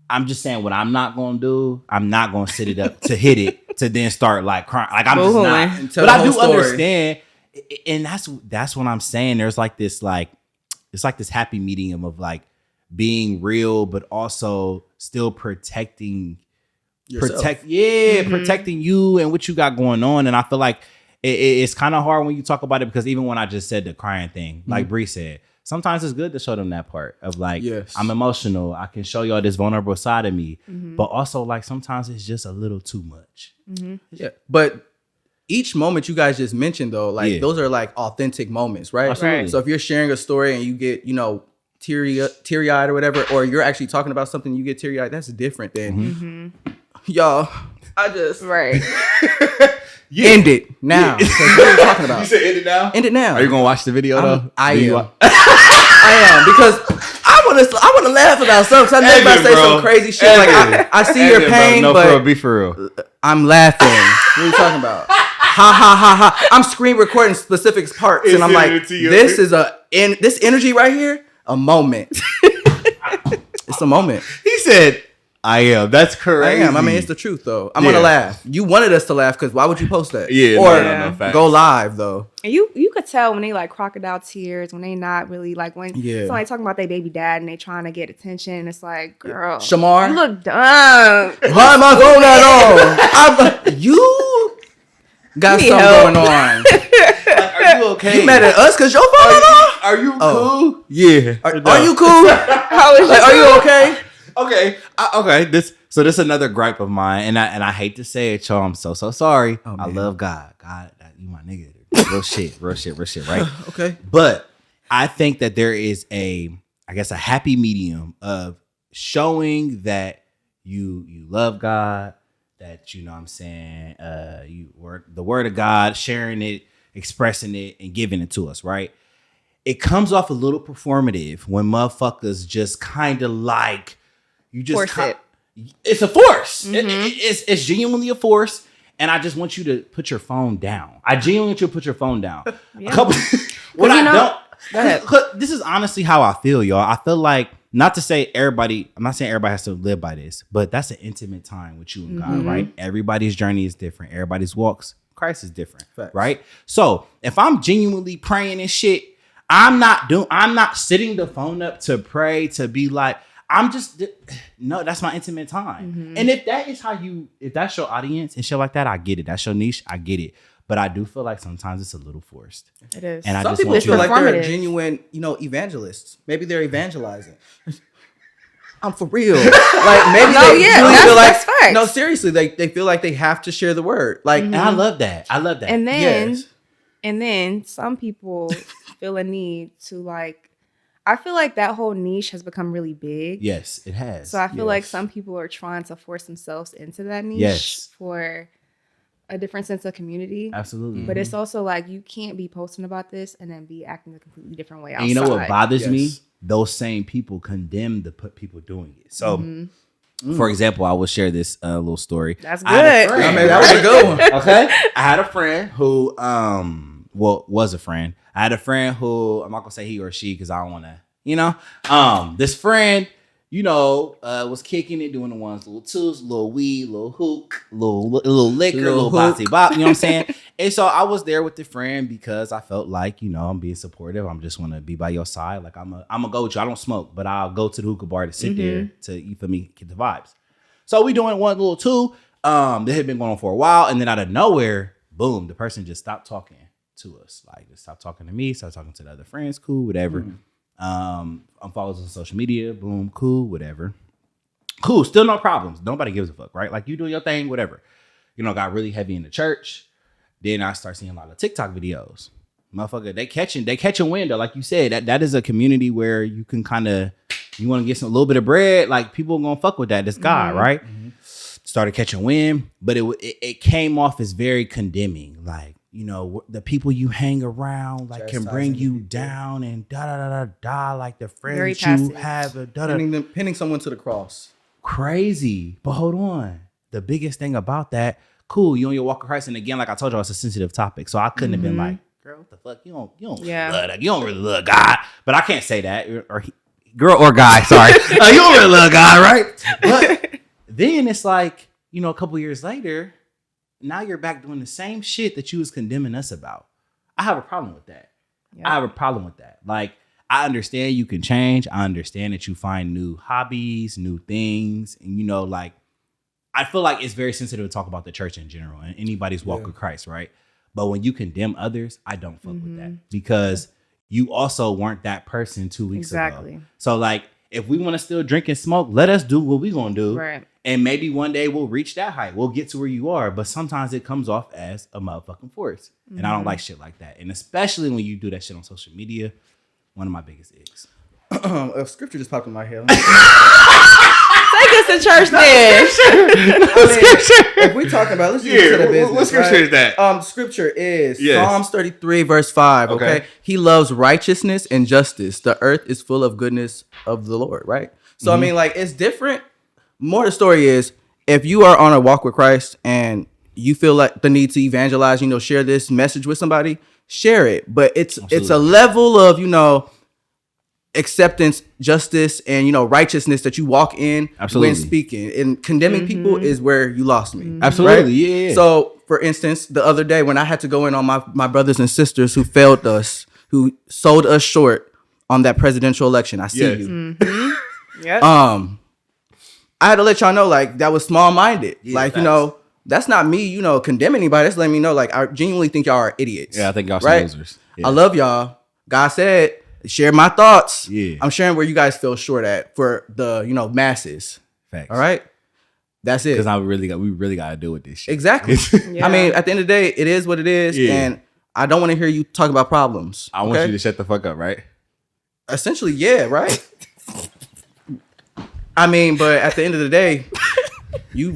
I'm just saying what I'm not gonna do. I'm not gonna sit it up to hit it to then start like crying. Like I'm just not. But I do understand, and that's what I'm saying. There's like this like it's like this happy medium of like being real, but also still protecting yourself. Protecting you and what you got going on. And I feel like it's kind of hard when you talk about it because even when I just said the crying thing, like Bree said, sometimes it's good to show them that part of like, I'm emotional. I can show y'all this vulnerable side of me, but also like sometimes it's just a little too much. Yeah, but each moment you guys just mentioned though, like those are like authentic moments, right? Absolutely. So if you're sharing a story and you get, you know, teary-eyed or whatever, or you're actually talking about something you get teary-eyed, that's different than y'all. I just end it now. What are you talking about? You said end it now? End it now. Are you gonna watch the video though? I am. I am because I want to laugh about something. I know about say some crazy shit. Like I see your pain, bro. No, but for real, be for real. I'm laughing. What are you talking about? Ha ha ha ha! I'm screen recording specific parts, and I'm like, this is this energy right here. A moment. It's a moment. He said, I am. That's crazy. I am. I mean, it's the truth, though. I'm going to laugh. You wanted us to laugh because why would you post that? Yeah. Or go live, though. And you could tell when they like crocodile tears, when they not really like when somebody talking about their baby dad and they trying to get attention. It's like, girl. Shamar. You look dumb. Why am I going that on? You got something going on. Are you okay? You mad at us because your phone off? Are you cool? Yeah. Are you cool? How is are you okay? Okay. Okay. This is another gripe of mine, and I hate to say it, y'all. I'm so sorry. I love God. God, you my nigga. Real shit, right? Okay. But I think that there is a happy medium of showing that you love God, that you know what I'm saying, you work the word of God, sharing it, expressing it, and giving it to us, right? it comes off a little performative when motherfuckers just kind of like you just force it. It's a force. It's genuinely a force. And I just want you to put your phone down. I genuinely want you to put your phone down. Yeah. A couple. What I don't. This is honestly how I feel, y'all. I feel like, not to say everybody, I'm not saying everybody has to live by this, but that's an intimate time with you and God, right? Everybody's journey is different. Everybody's walks, Christ is different, right? So if I'm genuinely praying and shit, I'm not sitting the phone up to pray, to be like, no, that's my intimate time. And if that's your audience and shit like that, I get it. That's your niche, I get it. But I do feel like sometimes it's a little forced. It is. And some people feel like they're genuine, evangelists. Maybe they're evangelizing. I'm for real. Like maybe feel like that's facts. No, seriously, they feel like they have to share the word. Like, and I love that. And then some people feel a need to like. I feel like that whole niche has become really big. Yes, it has. So I feel like some people are trying to force themselves into that niche for a different sense of community. Absolutely. But it's also like you can't be posting about this and then be acting a completely different way outside. And you know what bothers me? Those same people condemn the people doing it. So, for example, I will share this little story. That's good. That was a good one. Okay. I had a friend who, was a friend. I had a friend who, I'm not gonna say he or she because I don't want to, this friend, was kicking it, doing the ones, little twos, little weed, little hook, little liquor, little bossy bop, you know what I'm saying? And so I was there with the friend because I felt like, I'm being supportive. I'm just want to be by your side. Like I'm gonna go with you. I don't smoke, but I'll go to the hookah bar to sit there to, you feel me, get the vibes. So we doing one little two. That had been going on for a while. And then out of nowhere, boom, the person just stopped talking to us. Like, just stop talking to me, start talking to the other friends, cool, whatever. Unfollows on social media, boom, cool, whatever. Cool, still no problems. Nobody gives a fuck, right? Like, you doing your thing, whatever. Got really heavy in the church. Then I start seeing a lot of TikTok videos. Motherfucker, they catching wind though. Like you said, that is a community where you can kind of, you want to get a little bit of bread, like people gonna fuck with that. This guy, right? Started catching wind, but it came off as very condemning. Like, the people you hang around like can bring you down and da like the friends you have pinning someone to the cross. Crazy. But hold on. The biggest thing about that, cool, you on your walk of Christ, and again, like I told you, it's a sensitive topic. So I couldn't have been like, girl, what the fuck? You don't really love God. But I can't say that. Or girl or guy, sorry. You don't really love God, right? But then it's like, a couple years later, now you're back doing the same shit that you was condemning us about. I have a problem with that. Yep. I have a problem with that. Like, I understand you can change. I understand that you find new hobbies, new things. And, like, I feel like it's very sensitive to talk about the church in general and anybody's walk with Christ, right? But when you condemn others, I don't fuck with that. Because you also weren't that person 2 weeks ago. So, like, if we want to still drink and smoke, let us do what we going to do. Right. And maybe one day we'll reach that height. We'll get to where you are. But sometimes it comes off as a motherfucking force. And I don't like shit like that. And especially when you do that shit on social media, one of my biggest icks. A scripture just popped in my head. Take us to church then. If we talking about, let's get to the business. What scripture is that? Scripture is Psalms 33 verse 5. Okay. He loves righteousness and justice. The earth is full of goodness of the Lord, right? So I mean, like, it's different. More the story is, if you are on a walk with Christ and you feel like the need to evangelize, share this message with somebody, share it. But it's a level of, acceptance, justice, and, righteousness that you walk in when speaking. And condemning people is where you lost me. Absolutely. Right? Yeah. So, for instance, the other day when I had to go in on my brothers and sisters who failed us, who sold us short on that presidential election, I see you. Yep. I had to let y'all know, like, that was small-minded. Yeah, like, that's not me, condemning anybody. That's letting me know, like, I genuinely think y'all are idiots. Yeah, I think y'all some losers. Yeah. I love y'all. God said, share my thoughts. Yeah. I'm sharing where you guys feel short at for the, masses. Facts. All right? That's it. Because we really got to deal with this shit. Exactly. I mean, at the end of the day, it is what it is. Yeah. And I don't want to hear you talk about problems. I want you to shut the fuck up, right? Essentially, yeah, right? I mean, but at the end of the day, You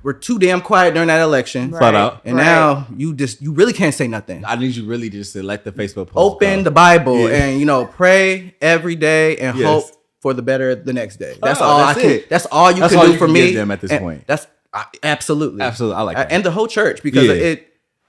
were too damn quiet during that election. Right. And now you really can't say nothing. I need you really just to let the Facebook post open the Bible and pray every day and hope for the better the next day. That's all I can. That's all you can do for me. Give them at this point. That's absolutely. I like that. And the whole church, because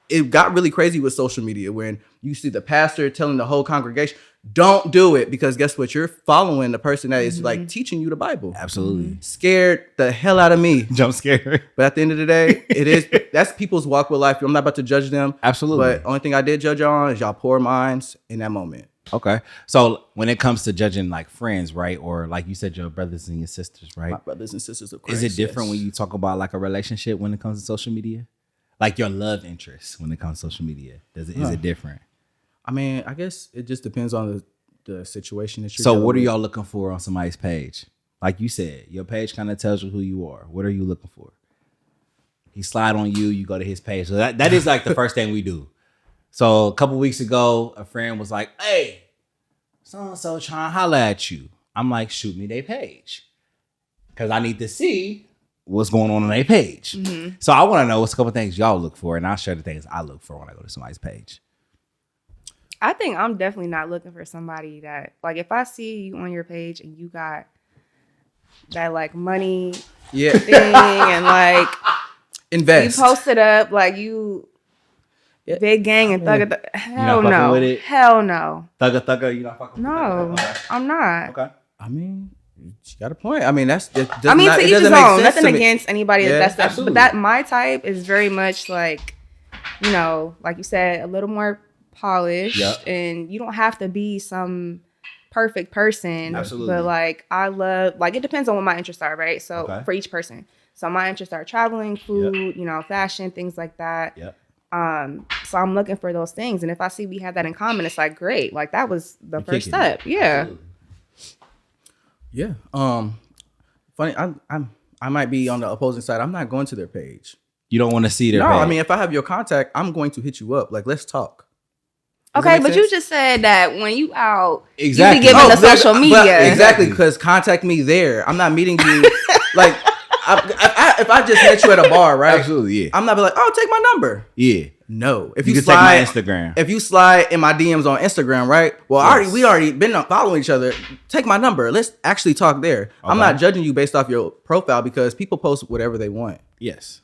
it got really crazy with social media when you see the pastor telling the whole congregation, don't do it, because guess what? You're following the person that is like teaching you the Bible. Absolutely. Scared the hell out of me. Jump scare. But at the end of the day, that's people's walk with life. I'm not about to judge them. Absolutely. But only thing I did judge on is y'all poor minds in that moment. Okay. So when it comes to judging like friends, right? Or like you said, your brothers and your sisters, right? My brothers and sisters of Christ. Is it different when you talk about like a relationship when it comes to social media? Like your love interest when it comes to social media? Is it different? I mean, I guess it just depends on the situation that you're So what are y'all looking for on somebody's page? Like you said, your page kind of tells you who you are. What are you looking for? He slide on you, you go to his page. So that is like the first thing we do. So a couple weeks ago, a friend was like, hey, so-and-so trying to holler at you. I'm like, shoot me their page. Because I need to see what's going on their page. Mm-hmm. So I want to know what's a couple things y'all look for, and I'll share the things I look for when I go to somebody's page. I think I'm definitely not looking for somebody that, like, if I see you on your page and you got that, like, money thing and, like, invest. You post it up, like, you big gang and thugga. Hell no. With it? Hell no. Thugga, you not fucking with it? No, I'm not. Okay. I mean, you got a point. I mean, to each his own. Nothing against anybody that's absolutely. But that my type is very much like, you know, like you said, a little more polished, and you don't have to be some perfect person. Absolutely. But like, I love, like, it depends on what my interests are, right? So for each person. So my interests are traveling, food, you know, fashion, things like that. Yep. So I'm looking for those things, and if I see we have that in common, it's like great. Like that was the first step. Yeah. Absolutely. Yeah. Funny. I might be on the opposing side. I'm not going to their page. You don't want to see their page. I mean, if I have your contact, I'm going to hit you up. Like, let's talk. Okay, but you just said that when you out, exactly. you be giving the social media. Exactly, because contact me there. I'm not meeting you. Like, if I just met you at a bar, right? Absolutely, yeah. I'm not be like, oh, take my number. Yeah. No. If you can slide, take my Instagram. If you slide in my DMs on Instagram, right? Well, we already been following each other. Take my number. Let's actually talk there. Okay. I'm not judging you based off your profile because people post whatever they want. Yes.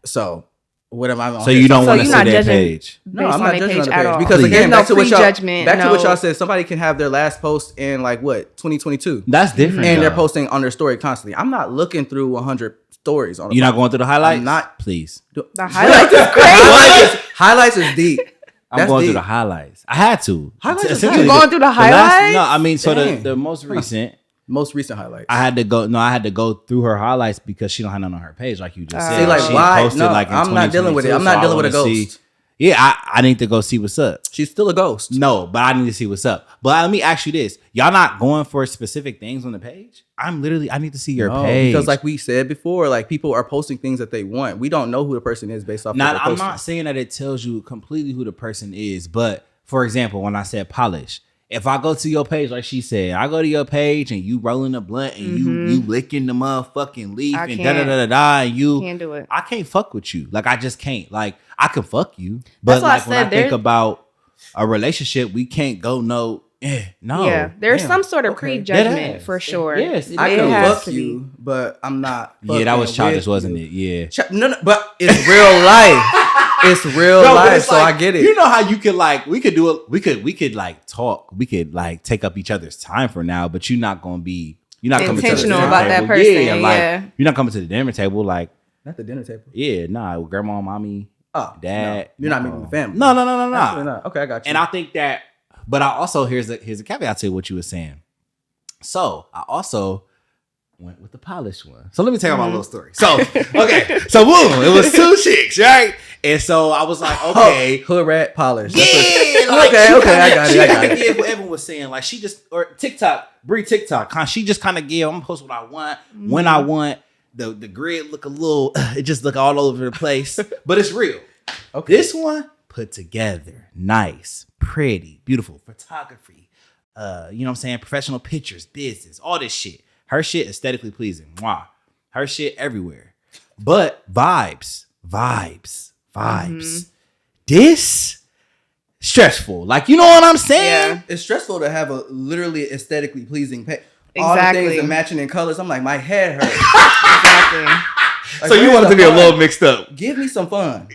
So what am I on? So you don't want to see their page? No, I'm not judging on the page all. Because again, back to what y'all said, somebody can have their last post in like what 2022. That's different, and they're posting on their story constantly. I'm not looking through 100 stories on. You're not going through the highlights. I'm not, please. The highlights is crazy. Highlights is deep. I'm going through the highlights. I had to. You going through the highlights? No, I mean, so the most recent. Most recent highlights. I had to go through her highlights because she don't have none on her page, like you just said. See, like, she why? posted, no, like, in I'm not dealing with it. I'm not dealing with a ghost. Yeah, I need to go see what's up. She's still a ghost. No, but I need to see what's up. But let me ask you this. Y'all not going for specific things on the page? I need to see your page. Because like we said before, like people are posting things that they want. We don't know who the person is based off of I'm not saying that it tells you completely who the person is. But for example, when I said polish, if I go to your page, like she said, I go to your page and you rolling a blunt and you licking the motherfucking leaf and da-da-da-da-da and you can't do it. I can't fuck with you. Like, I just can't. Like, I can fuck you. But like when I think about a relationship, we can't go no. Yeah, there's some sort of prejudgment for sure. Yes, I can fuck you, but I'm not. Yeah, that was childish, wasn't it? Yeah. No, but it's real life. It's real life, so I get it. You know how you could like we could like talk, we could like take up each other's time for now, but you're not coming to the intentional about that person. Yeah, like you're not coming to the dinner table, like not the dinner table. Yeah, nah, grandma, mommy, dad. No. You're not meeting the family. No. Not. Okay, I got you. And I think that, but I also here's a caveat to what you were saying. So I also went with the polished one. So let me tell you my little story. So so boom, it was 2 chicks, right? And so I was like, okay, hood rat polish. Yeah, okay, I got it. Give what Evan was saying, like she just Bree TikTok. She just kind of give. I'm gonna post what I want when I want. The grid look a little, it just look all over the place, but it's real. Okay, this one put together, nice, pretty, beautiful photography. You know what I'm saying? Professional pictures, business, all this shit. Her shit aesthetically pleasing. Mwah. Her shit everywhere. But vibes. This stressful. Like, you know what I'm saying? Yeah. It's stressful to have a literally aesthetically pleasing page. All the things are matching in colors. I'm like, my head hurts. Exactly. Like, so you want it to be a little mixed up. Give me some fun.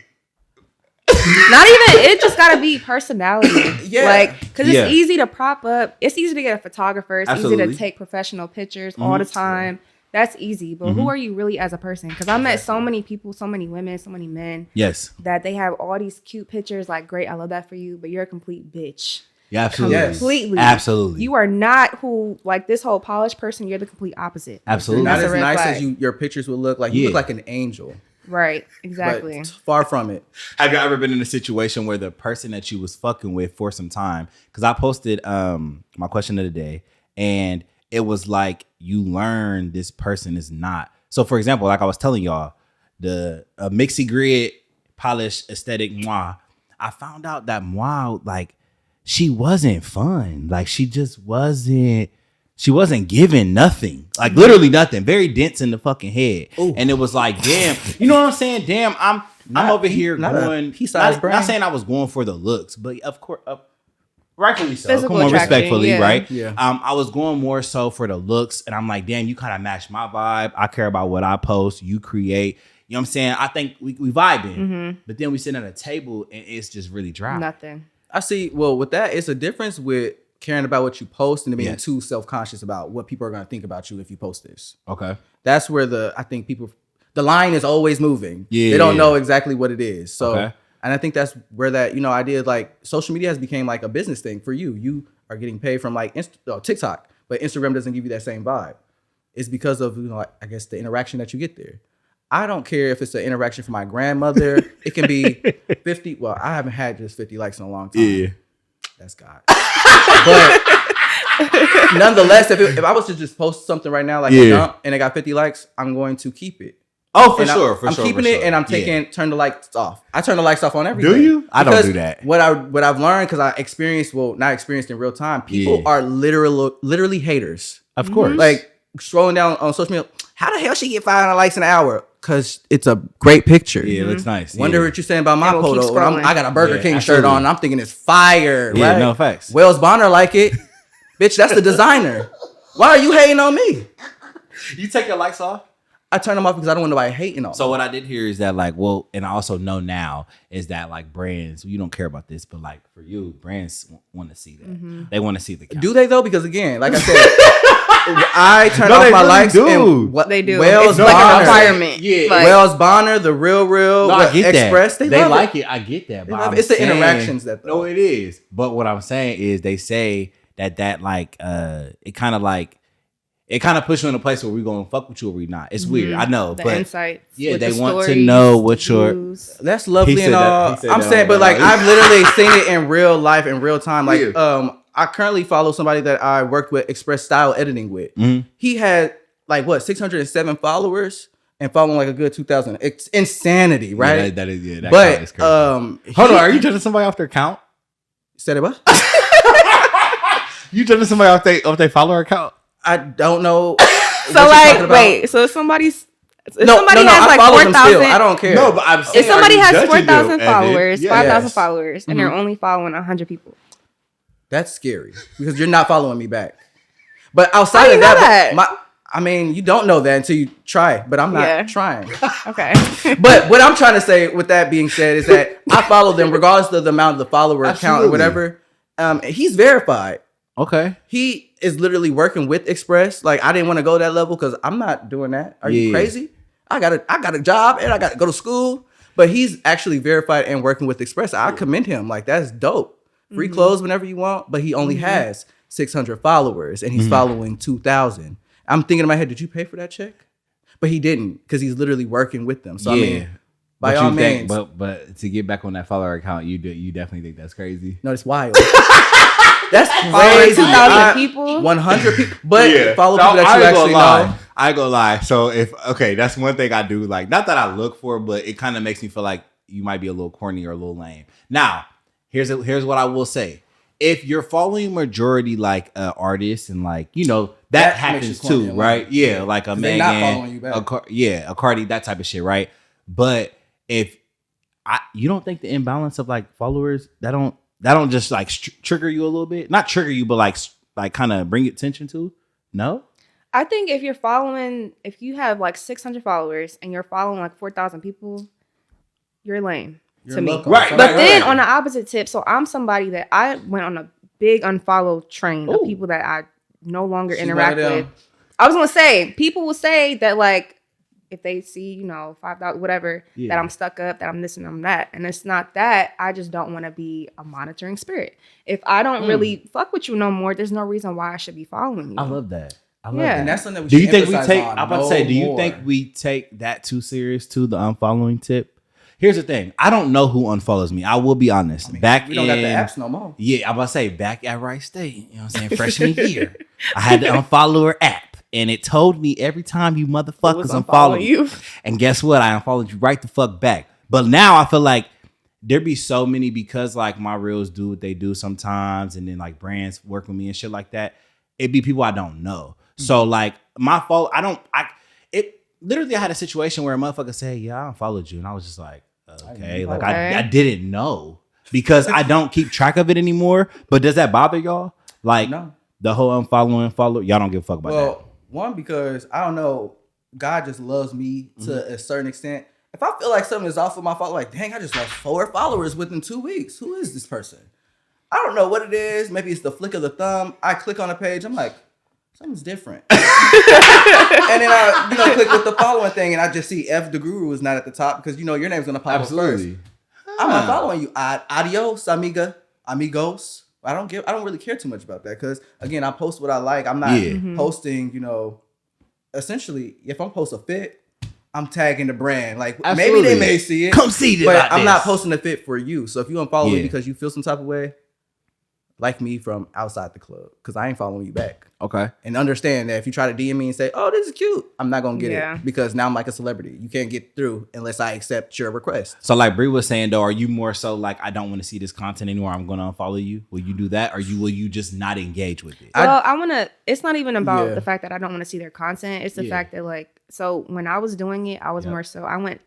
Not even, it just gotta be personality. Yeah. Like, because it's easy to prop up. It's easy to get a photographer. It's easy to take professional pictures all the time. That's easy. But who are you really as a person? Because I met so many people, so many women, so many men. Yes. That they have all these cute pictures. Like, great, I love that for you. But you're a complete bitch. Yeah, absolutely. Completely. Absolutely. You are not who, like, this whole polished person. You're the complete opposite. Absolutely. Not as nice as your pictures would look. Like, you look like an angel. Right. Exactly. But far from it. Have you ever been in a situation where the person that you was fucking with for some time? Because I posted my question of the day, and it was like, you learn this person is not. So, for example, like I was telling y'all, the mixy grid, polished aesthetic moi, I found out that moi, like, she wasn't fun. Like, she wasn't giving nothing. Like, literally nothing. Very dense in the fucking head. Ooh. And it was like, damn. You know what I'm saying? Damn, I'm over here going. Not saying I was going for the looks, but of course, rightfully so. Physical Come on, respectfully, right? Yeah. I was going more so for the looks, and I'm like, damn, you kind of match my vibe. I care about what I post. You create. You know what I'm saying? I think we vibing, but then we sit at a table and it's just really dry. Nothing. I see. Well, with that, it's a difference with caring about what you post and being too self-conscious about what people are going to think about you if you post this. Okay. That's where I think the line is always moving. Yeah. They don't know exactly what it is. So, and I think that's where that, idea, like, social media has become like a business thing for you. You are getting paid from like TikTok, but Instagram doesn't give you that same vibe. It's because of, I guess the interaction that you get there. I don't care if it's an interaction from my grandmother. It can be 50. Well, I haven't had just 50 likes in a long time. Yeah. That's God. But nonetheless, if I was to just post something right now, like a dump, and it got 50 likes, I'm going to keep it. Oh, for sure. I'm keeping it, and I'm turn the likes off. I turn the likes off on everything. Do you? I don't do that. What I've learned, because I experienced, not experienced in real time, people are literally haters. Of course. Like, scrolling down on social media, how the hell she get 500 likes an hour? Because it's a great picture. Yeah, it looks nice. Wonder what you're saying about my photo. I got a Burger King shirt on. And I'm thinking it's fire. Yeah, right? No facts. Wells Bonner like it. Bitch, that's the designer. Why are you hating on me? You take your likes off? I turn them off because I don't want nobody hating on me. So what I did hear is that, like, well, and I also know now is that, like, brands, you don't care about this, but, like, for you, brands want to see that. They want to see the count. Do they, though? Because, again, like I said, I turn off my likes. And what they do. Wells it's like Bonner, a requirement. Yeah. Like, Wells Bonner, the real, I get Express, that. They like it. I get that. But it's the interactions that, though. No, it is. But what I'm saying is they say that like, it kind of puts you in a place where we're going to fuck with you or we not. It's weird. I know. The insights. Yeah, they want to know what your... That's lovely and all. I'm saying, but like, I've literally seen it in real life, in real time. Like, I currently follow somebody that I worked with Express Style Editing with. He had like 607 followers and following like a good 2,000. It's insanity, right? Yeah, that is that but is crazy. Hold on, are you judging somebody off their account? Said it what? You judging somebody off their follower account? I don't know. So like, wait, so somebody has like 4,000. I don't care. No, but I'm saying, if somebody has 4,000 followers, 5,000 followers, and they're only following 100 people. That's scary because you're not following me back. But outside of that, you don't know that until you try. But I'm not trying. Okay. But what I'm trying to say with that being said is that I follow them regardless of the amount of the follower count or whatever. He's verified. Okay. He is literally working with Express. Like, I didn't want to go that level because I'm not doing that. Are you crazy? I got a job and I got to go to school. But he's actually verified and working with Express. I commend him. Like, that's dope. Free clothes whenever you want, but he only has 600 followers and he's following 2,000. I'm thinking in my head, did you pay for that check? But he didn't because he's literally working with them. So I mean, by all means. But to get back on that follower account, you definitely think that's crazy. No, it's wild. That's crazy. 2,000 people, 100 people, but follow people that you actually know. I ain't gonna lie. So that's one thing I do. Like, not that I look for, but it kind of makes me feel like you might be a little corny or a little lame. Now, here's what I will say. if you're following majority like artists and like, you know, that happens too, right? Yeah, like a Megan, not following you back. A Cardi, that type of shit, right? But if you don't think the imbalance of like followers that don't just like trigger you a little bit, not trigger you, but like kind of bring attention to? No, I think if you have like 600 followers and you're following like 4,000 people, you're lame. To me. Right. But then on the opposite tip, so I'm somebody that I went on a big unfollow train of people that I no longer interact with. I was going to say, people will say that like, if they see, you know, 5,000, whatever, that I'm stuck up, that I'm this and I'm that. And it's not that. I just don't want to be a monitoring spirit. If I don't really fuck with you no more, there's no reason why I should be following you. I love that. And that's something we do you think we take, I'm about to say, do you think we take that too serious too, the unfollowing tip? Here's the thing. I don't know who unfollows me. I will be honest. We don't got the apps no more. Yeah, I'm about to say back at Wright State, you know what I'm saying? Freshman year, I had the unfollower app and it told me every time you motherfuckers unfollow you. And guess what? I unfollowed you right the fuck back. But now I feel like there be so many because like my reels do what they do sometimes and then like brands work with me and shit like that. It be people I don't know. Mm-hmm. So like my fault, literally I had a situation where a motherfucker said, yeah, I unfollowed you. And I was just like, okay. Like I didn't know because I don't keep track of it anymore. But does that bother y'all? Like the whole unfollowing, follow, y'all don't give a fuck about that. Well, one, because I don't know, God just loves me to a certain extent. If I feel like something is off with my follow, like, dang, I just lost 4 followers within 2 weeks. Who is this person? I don't know what it is. Maybe it's the flick of the thumb. I click on a page. I'm like, something's different. And then I, click with the following thing, and I just see F the Guru is not at the top because your name's gonna pop up first. I'm not following you. Adios, amigos. I don't really care too much about that because again, I post what I like. I'm not posting. Essentially, if I'm post a fit, I'm tagging the brand. Like maybe they may see it. Come see this. But I'm not posting a fit for you. So if you unfollow me because you feel some type of way, like me from outside the club because I ain't following you back. Okay. And understand that if you try to DM me and say, oh, this is cute, I'm not going to get it because now I'm like a celebrity. You can't get through unless I accept your request. So like Bree was saying though, are you more so like, I don't want to see this content anymore. I'm going to unfollow you. Will you do that? Or will you just not engage with it? Well, it's not even about the fact that I don't want to see their content. It's the fact that like, so when I was doing it, I was more so, I went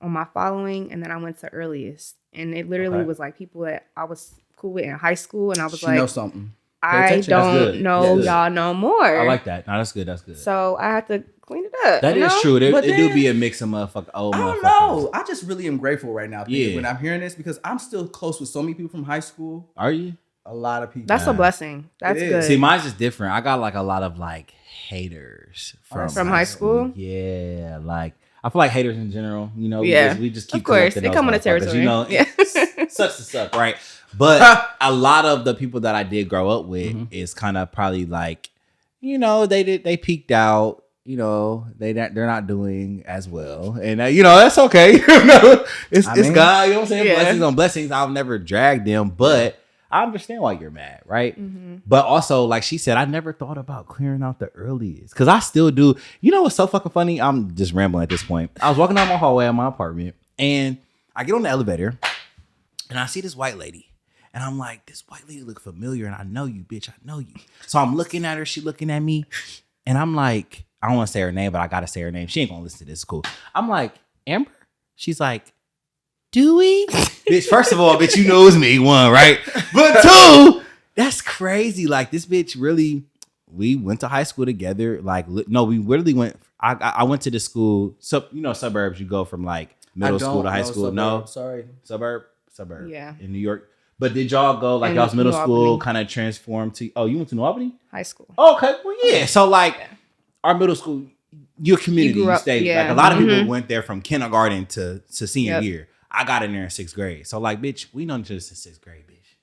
on my following and then I went to earliest. And it literally was like people that I was cool with in high school, and I was like, know something. I don't know y'all no more. I like that. No, that's good. That's good. So I had to clean it up. That is true. It do be a mix of motherfucker. I don't know. I just really am grateful right now when I'm hearing this because I'm still close with so many people from high school. Are you? A lot of people. That's a blessing. That's good. See, mine's just different. I got like a lot of like haters from high school. Yeah, like I feel like haters in general. We just keep. Of course, they come on the territory. Sucks to suck, right? But a lot of the people that I did grow up with is kind of probably like, they peaked out. They're not doing as well, and that's okay. It's God. You know what I'm saying? Blessings on blessings. I'll never drag them, but I understand why you're mad, right? Mm-hmm. But also, like she said, I never thought about clearing out the earliest because I still do. You know what's so fucking funny? I'm just rambling at this point. I was walking down my hallway at my apartment, and I get on the elevator, and I see this white lady. And I'm like, this white lady look familiar. And I know you, bitch. I know you. So I'm looking at her. She looking at me. And I'm like, I don't want to say her name, but I got to say her name. She ain't going to listen to this. Cool. I'm like, Amber? She's like, do we? Bitch, first of all, bitch, you know it's me. One, right? But two, that's crazy. Like, this bitch really, we went to high school together. Like, no, we literally went, I went to the school. So, suburbs, you go from like middle school to high school. No. Sorry. Suburb. Yeah. In New York. But did y'all go like y'all's middle school kind of transformed to? Oh, you went to New Albany? High school. Oh, okay, well, yeah. So like our middle school, your community, you stayed. Like a lot of people went there from kindergarten to senior year. I got in there in 6th grade. So like, bitch, we know each other since 6th grade, bitch.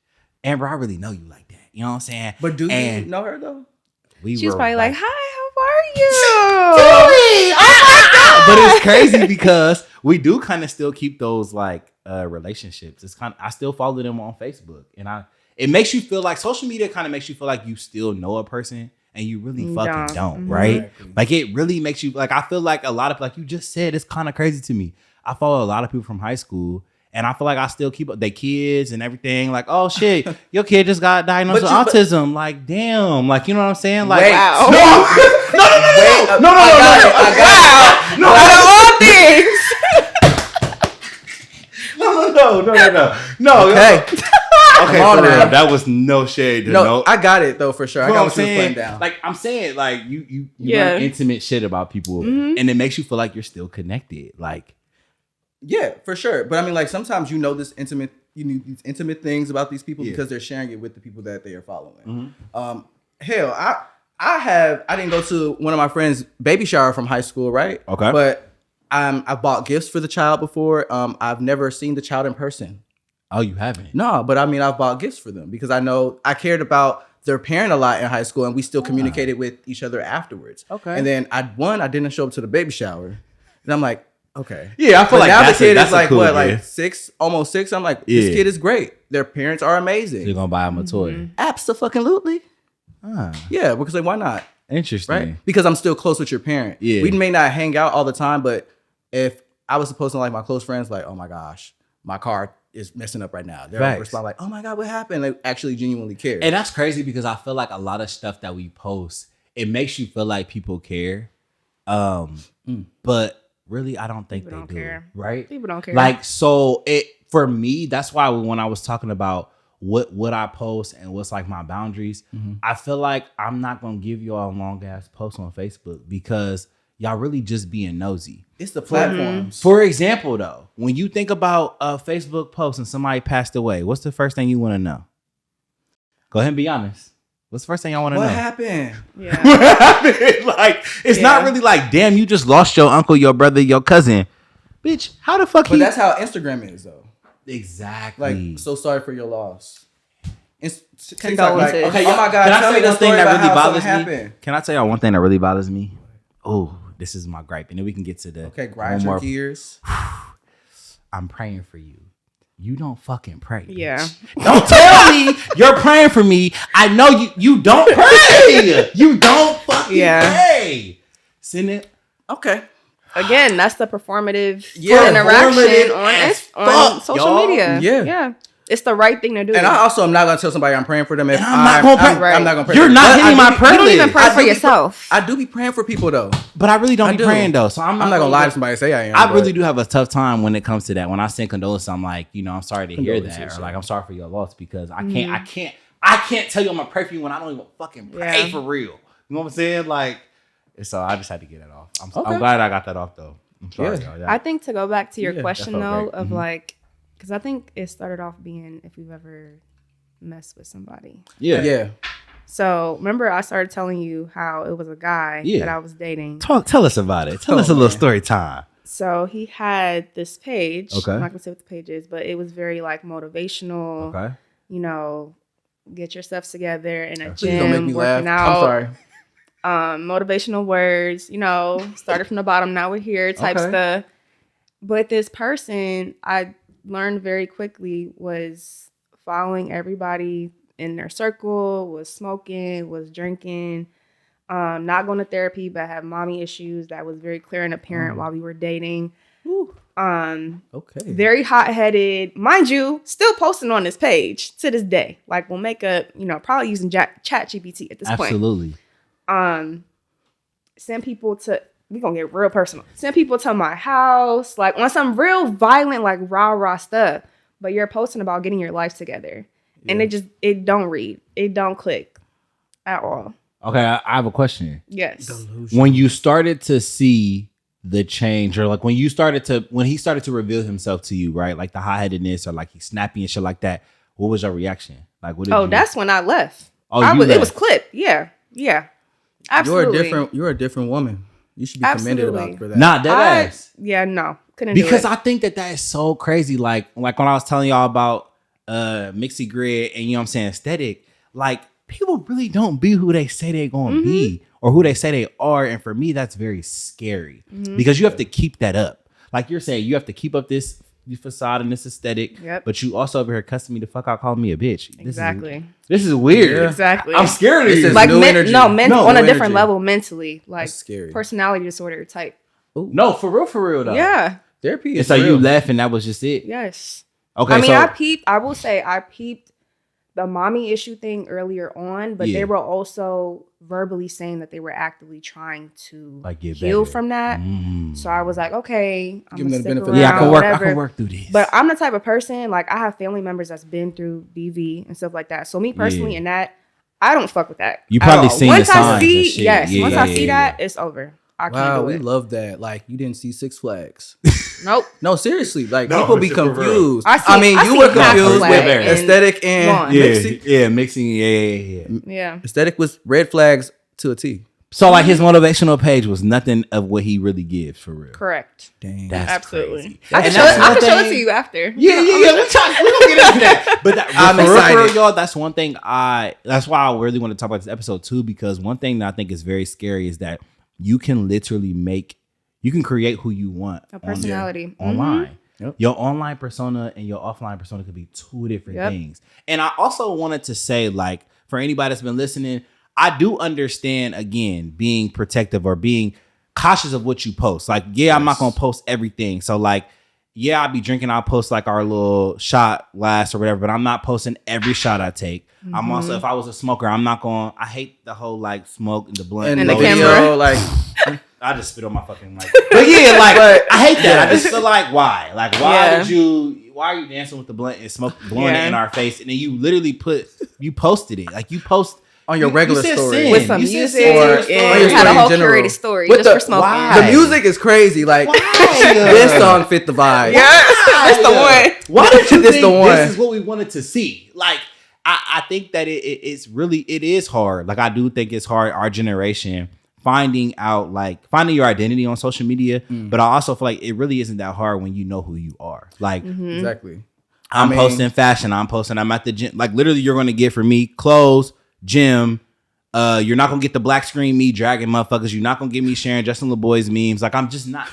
Amber, I really know you like that. You know what I'm saying? But do you know her though? She's probably like, hi, how are you? But it's crazy because we do kind of still keep those like relationships. It's kind of, I still follow them on Facebook, and it makes you feel like social media kind of makes you feel like you still know a person and you really fucking don't, right? Exactly. Like it really makes you like, I feel like a lot of, like you just said, it's kind of crazy to me. I follow a lot of people from high school And I feel like I still keep up their kids and everything. Like, oh shit, your kid just got diagnosed with autism. Like, damn. Like, you know what I'm saying? Like, wow. No. All things. No. Okay. Okay, for real. That was no shade. No, I got it though for sure. I got what you was putting down. Like I'm saying, like you learn intimate shit about people, and it makes you feel like you're still connected. Like, yeah, for sure. But I mean, like sometimes you know these intimate things about these people because they're sharing it with the people that they are following. Hell, I didn't go to one of my friends' baby shower from high school, right? Okay, but I bought gifts for the child before. I've never seen the child in person. Oh, you haven't? No, but I mean, I've bought gifts for them because I know I cared about their parent a lot in high school, and we still communicated with each other afterwards. Okay. And then I didn't show up to the baby shower, and I'm like, okay. Yeah, I feel like now the kid is like cool what, like 6, almost 6. I'm like, this kid is great. Their parents are amazing. You're gonna buy them a toy? Absolutely. Yeah, because like, why not? Interesting, right? Because I'm still close with your parent. Yeah, we may not hang out all the time, but if I was supposed to like my close friends, like, oh my gosh, my car is messing up right now. They're gonna respond like, oh my God, what happened? They actually genuinely care. And that's crazy because I feel like a lot of stuff that we post, it makes you feel like people care. But really, I don't think people they do. Care. Right? People don't care. Like, so for me, that's why when I was talking about what I post and what's like my boundaries, I feel like I'm not gonna give you all a long ass post on Facebook because y'all really just being nosy. It's the platforms. For example, though, when you think about a Facebook post and somebody passed away, what's the first thing you want to know? Go ahead and be honest. What's the first thing I want to know? What happened? Yeah. What happened? Like, it's not really like, damn, you just lost your uncle, your brother, your cousin. Bitch, how the fuck But that's how Instagram is, though. Exactly. Like, so sorry for your loss. Condolences. Like, okay, oh my God, tell me the story about how something happened. Can I tell y'all one thing that really bothers me? Oh, this is my gripe, and then we can get to the grind your gears. I'm praying for you. You don't fucking pray. Yeah. Don't tell me you're praying for me. I know you don't pray. You don't fucking pray. Send it. Okay. Again, that's the performative interaction on social media. Yeah. It's the right thing to do. And I also am not going to tell somebody I'm praying for them if I'm not going to pray. I'm not going to pray. You're not hitting my prayer. You don't even pray for yourself. I do be praying for people though. But I really don't be praying though. So I'm not going to lie to somebody and say I am. I really do have a tough time when it comes to that. When I send condolences, I'm like, I'm sorry to hear that. Or like, I'm sorry for your loss because I can't tell you I'm going to pray for you when I don't even fucking pray for real. You know what I'm saying? Like, so I just had to get it off. I'm glad I got that off though. I'm sorry, y'all. I think to go back to your question though, of like, because I think it started off being if we've ever messed with somebody. Yeah. So remember I started telling you how it was a guy that I was dating. Tell us about it. Tell us a little story time. So he had this page. Okay. I'm not going to say what the page is, but it was very like motivational. Okay. Get your stuff together in a Please don't make gym, me working laugh. out. I'm sorry. Motivational words, started from the bottom, now we're here type stuff. But this person, I learned very quickly, was following everybody in their circle, was smoking, was drinking, not going to therapy, but had mommy issues that was very clear and apparent while we were dating. Very hot-headed, mind you, still posting on this page to this day. Like, we'll make a, probably using chat GPT at this point. Absolutely. Send people to, we're gonna get real personal. Send people to my house, like on some real violent, like rah stuff. But you're posting about getting your life together. And it don't read. It don't click at all. Okay, I have a question. Yes. Delusion. When you started to see the change, or like when he started to reveal himself to you, right? Like the hot-headedness, or like he's snappy and shit like that. What was your reaction? Like, what did that's when I left. Oh, you left. It was clipped. Yeah. Absolutely. You're a different woman. You should be commended about for that. Nah, that ass. Yeah, no. Couldn't do it. Because I think that is so crazy. Like when I was telling y'all about Mixie Grid and aesthetic, like people really don't be who they say they're gonna be or who they say they are. And for me, that's very scary because you have to keep that up. Like you're saying, you have to keep up this facade and this aesthetic, but you also over here cussing me the fuck out, calling me a bitch. Exactly. This is weird. Yeah. Exactly. I'm scared of you. Like on a different energy. level mentally, like scary. personality disorder type. Ooh. No, for real though. Yeah. Therapy is and so real. You left and that was just it? Yes. Okay. I mean, I will say I peeped the mommy issue thing earlier on, but they were also verbally saying that they were actively trying to heal from that. So I was like, okay, I'm gonna stick around. Yeah, I can work through this. But I'm the type of person, like, I have family members that's been through DV and stuff like that. So me personally, in that, I don't fuck with that. You probably seen the signs and shit. Once I see that, it's over. I can't do it. We love that. Like, you didn't see Six Flags. Nope. No, seriously. Like, people be confused. I mean, you were confused with aesthetic and mixing. Yeah, mixing. Yeah. Aesthetic was red flags to a T. So, like, his motivational page was nothing of what he really gives, for real. Correct. Dang. That's absolutely crazy. I can show it to you after. Yeah. We're gonna get into that. But I'm excited, y'all. That's one thing. That's why I really want to talk about this episode too, because one thing that I think is very scary is that you can literally create who you want. A personality. Online. Yep. Your online persona and your offline persona could be two different things. And I also wanted to say, like, for anybody that's been listening, I do understand, again, being protective or being cautious of what you post. Like, I'm not going to post everything. So, like, I'll be drinking. I'll post, like, our little shot glass or whatever, but I'm not posting every shot I take. I'm also, if I was a smoker, I'm not going, I hate the whole, like, smoke and the blunt. And the camera. Like, I just spit on my fucking mic. But yeah, like, I hate that. I just feel like, why? Like, why are you dancing with the blunt and blowing it in our face? And then you literally posted it. Like, you post on your regular story with some music, or you had a whole curated story just for smoking. The music is crazy. Like, this song fit the vibe. Yeah, that's the one. Why did you think this is what we wanted to see? Like, I think that it is hard. Like, I do think it's hard. Our generation finding your identity on social media, but I also feel like it really isn't that hard when you know who you are. Like, exactly. I'm posting fashion. I'm at the gym. Like, literally, you're going to get from me clothes, gym. You're not gonna get the black screen me dragging motherfuckers. You're not gonna get me sharing Justin LeBoy's memes. Like, I'm just not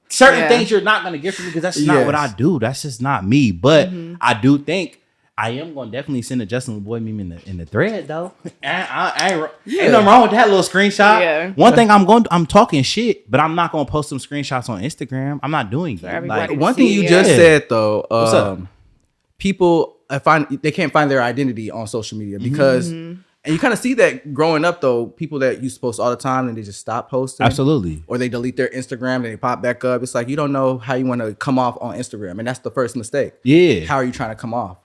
certain things you're not gonna get from me because that's not what I do. That's just not me. But I do think I am gonna definitely send a Justin LeBoy meme in the thread though. Ain't nothing wrong with that little screenshot. Yeah. One thing I'm talking shit, but I'm not gonna post some screenshots on Instagram. I'm not doing that. Like, one thing you just said though, people they can't find their identity on social media because. And you kind of see that growing up, though. People that used to post all the time and they just stop posting. Absolutely. Or they delete their Instagram and they pop back up. It's like, you don't know how you want to come off on Instagram. And that's the first mistake. Yeah. How are you trying to come off?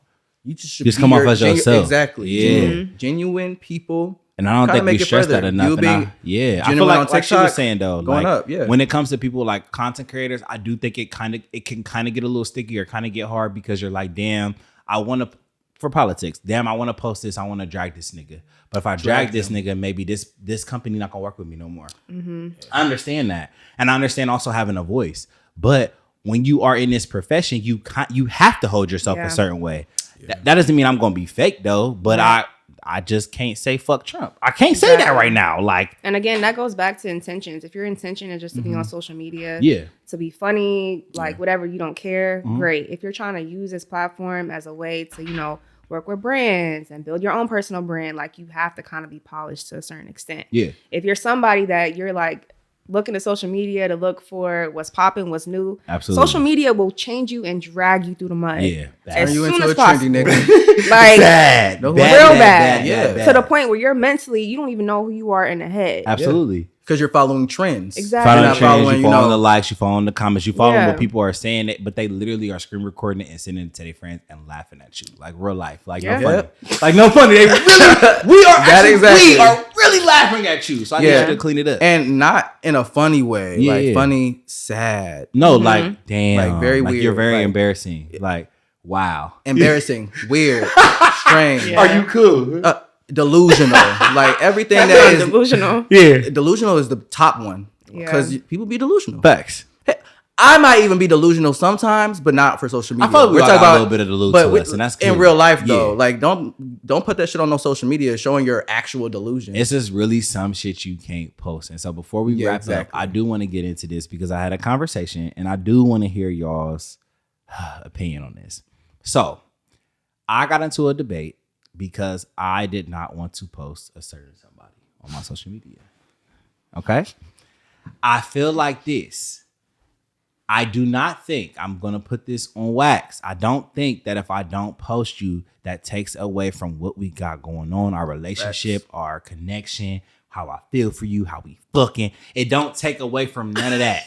You just come off as yourself. Exactly. Yeah. Genuine people. And I don't think we stress that enough. I feel like she was saying, though, going up, when it comes to people like content creators, I do think it can kind of get a little sticky or kind of get hard because you're like, damn, I want to... For politics, damn, I want to post this. I want to drag this nigga. But if I drag this nigga, maybe this company not gonna work with me no more. I understand that, and I understand also having a voice. But when you are in this profession, you have to hold yourself a certain way. Yeah. That doesn't mean I'm gonna be fake though. But I just can't say fuck Trump. I can't say that right now. Like, and again, that goes back to intentions. If your intention is just to be on social media, to be funny, like whatever, you don't care, great. If you're trying to use this platform as a way to, work with brands and build your own personal brand, like, you have to kind of be polished to a certain extent. Yeah. If you're somebody that you're like looking at social media to look for what's popping, what's new, absolutely, social media will change you and drag you through the mud. Yeah. Turn you into a trendy nigga. Like, bad. Real bad. Yeah. To the point where you're mentally, you don't even know who you are in the head. Absolutely. Because you're following trends. Exactly. You following the likes, you following the comments, you following what people are saying, but they literally are screen recording it and sending it to their friends and laughing at you. Like, real life. Like, no funny. Like, no funny. We are really laughing at you. So I need you to clean it up. And not in a funny way. Yeah. Like, funny, sad. No, like, damn. Like, very weird. You're very embarrassing. Like, wow. Embarrassing. Weird. Strange. Yeah. Are you cool? Delusional. Like, everything that is delusional. Yeah. Delusional is the top one. Because people be delusional. Facts. I might even be delusional sometimes, but not for social media. I feel like we're talking about a little bit of delusion, and that's cool. In real life though. Like, don't put that shit on no social media showing your actual delusion. It's just really some shit you can't post. And so before we wrap up, I do want to get into this because I had a conversation and I do want to hear y'all's opinion on this. So I got into a debate because I did not want to post a certain somebody on my social media. Okay? I feel like this. I do not think, I'm going to put this on wax, I don't think that if I don't post you, that takes away from what we got going on, our relationship, our connection, how I feel for you, how we fucking. It don't take away from none of that.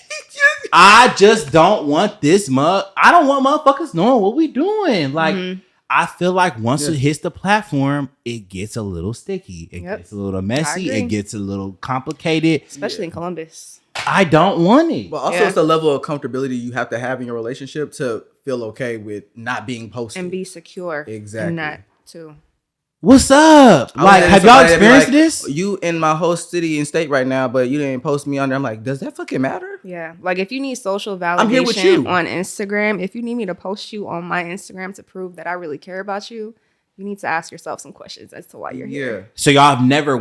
I just don't want this I don't want motherfuckers knowing what we doing. Like, I feel like once it hits the platform, it gets a little sticky. It gets a little messy. It gets a little complicated. Especially in Columbus. I don't want it. But also, it's a level of comfortability you have to have in your relationship to feel okay with not being posted. And be secure. Exactly. In that, too. What's up? Like, have y'all experienced this? You in my host city and state right now, but you didn't post me on there. I'm like, does that fucking matter? Yeah. Like, if you need social validation I'm here with you. on Instagram, if you need me to post you on my Instagram to prove that I really care about you, you need to ask yourself some questions as to why you're here. So y'all have never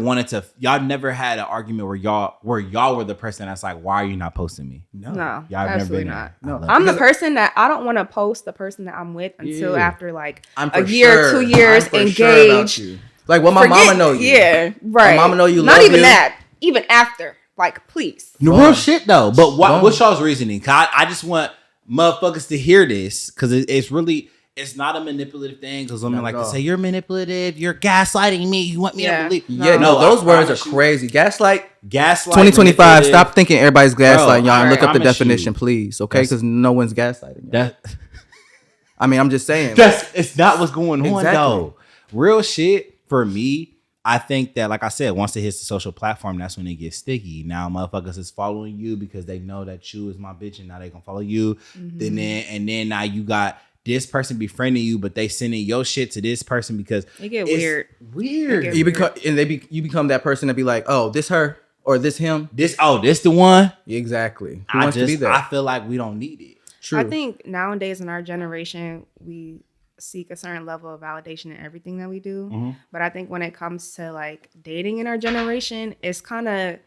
y'all never had an argument where y'all were the person that's like, why are you not posting me? No, y'all absolutely not. No. I'm the person that I don't want to post the person that I'm with until after like a year, 2 years, engaged. Sure like, well, my mama know you. Yeah, right. My mama know you. Not even that. Even after, like, please. The real shit though. But what's y'all's reasoning? I just want motherfuckers to hear this because it's really. It's not a manipulative thing because women like to say, you're manipulative, you're gaslighting me, you want me to believe. Those words are crazy. Gaslight 2025, stop thinking everybody's gaslighting y'all and look up the definition, please, okay? Because no one's gaslighting y'all. I mean, I'm just saying. It's not what's going on, though. Real shit, for me, I think that, like I said, once it hits the social platform, that's when it gets sticky. Now, motherfuckers is following you because they know that you is my bitch and now they gonna follow you. And then now you got this person befriending you, but they sending your shit to this person because it get weird. You become that person to be like, oh, this her or this him. This the one. Exactly. Who wants to be there? I feel like we don't need it. True. I think nowadays in our generation, we seek a certain level of validation in everything that we do. But I think when it comes to like dating in our generation, it's kind of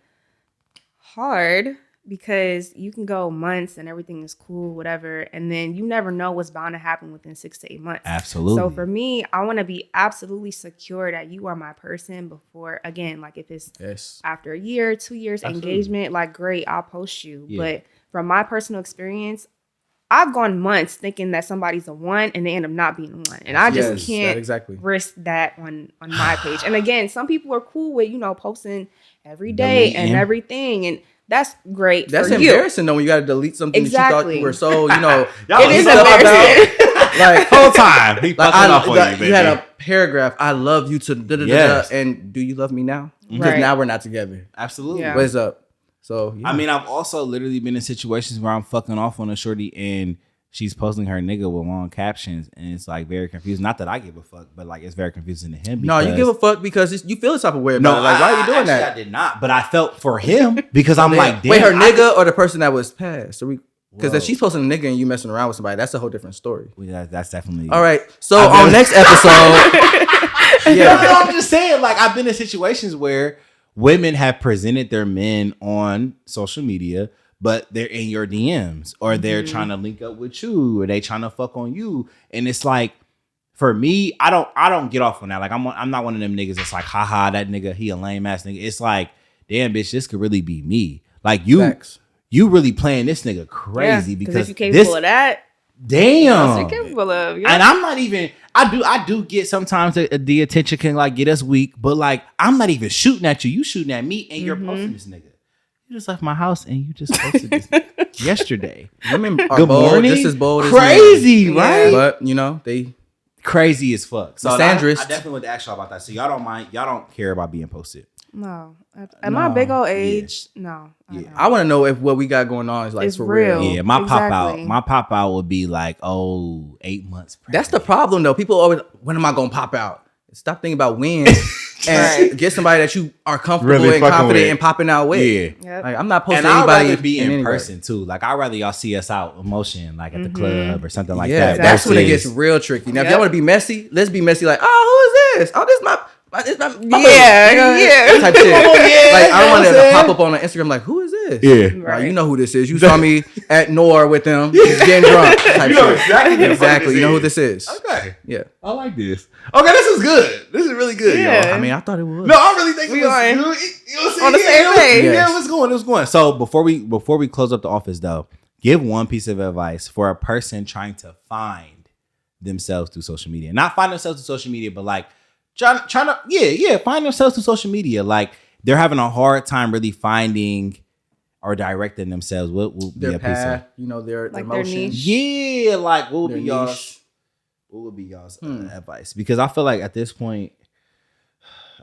hard. Because you can go months and everything is cool, whatever, and then you never know what's bound to happen within 6 to 8 months. Absolutely. So for me, I want to be absolutely secure that you are my person before, again, like if it's after a year, 2 years engagement, like great, I'll post you. Yeah. But from my personal experience, I've gone months thinking that somebody's a one and they end up not being one. And I just can't risk that on my page. And again, some people are cool with, posting every day and everything. And that's great. That's for embarrassing though when you got to delete something that you thought you were so, it is embarrassing. Like whole time, he off on you, baby. You had a paragraph. I love you to and do you love me now? Because now we're not together. Absolutely. Yeah. What's up? So I mean, I've also literally been in situations where I'm fucking off on a shorty and she's posting her nigga with long captions, and it's like very confusing. Not that I give a fuck, but like it's very confusing to him. No, you give a fuck because you feel the type of way about it. Like, why are you doing that? I did not, but I felt for him because I'm like, damn. Wait, her nigga or the person that was passed? Because if she's posting a nigga and you messing around with somebody, that's a whole different story. That's definitely all right. So on next episode, I'm just saying, like I've been in situations where women have presented their men on social media, but they're in your DMs or they're trying to link up with you or they trying to fuck on you. And it's like, for me, I don't get off on that. Like I'm not one of them niggas that's like, haha, that nigga, he a lame ass nigga. It's like, damn bitch, this could really be me. Like you really playing this nigga crazy because if you're capable of that, damn. You're capable of, And I'm not even, I do get sometimes the attention can like get us weak, but like I'm not even shooting at you. You shooting at me and you're posting this nigga. You just left my house and you just posted this yesterday. Women are Good bold, morning. Just as bold crazy, as right? But they crazy as fuck. So I definitely want to ask y'all about that. So y'all don't care about being posted. No. At my big old age, no. I want to know if what we got going on is like it's for real. Yeah, my pop out would be like 8 months pregnant. That's the problem though. People always, when am I gonna pop out? Stop thinking about when and get somebody that you are comfortable really and confident in popping out with. Yeah. Like, I'm not posting and anybody. I'd rather be in person too. Like I'd rather y'all see us out in motion, like at the club or something like Yeah, that. that's when it gets real tricky. Now if y'all want to be messy, let's be messy. Like, oh, who is this? Oh, this is my type shit. Like I don't want to pop up on Instagram like, who is this? Yeah. Right. You know who this is. You saw me at Nor with them getting drunk. Type shit. Exactly. You know who this is. Okay. Yeah. I like this. Okay, this is good. This is really good, yeah. y'all. I mean, I thought it was. No, I really think it was good. You know what I'm saying? On the same page. Yeah, what's going? What's going? So before we close up the office though, give one piece of advice for a person trying to find themselves through social media. Not find themselves through social media, but like trying to find themselves through social media. Like they're having a hard time really finding or directing themselves. What will be their a path, piece of, you know, their Like emotions. Yeah, like what would be Their y'all's advice? Because I feel like at this point,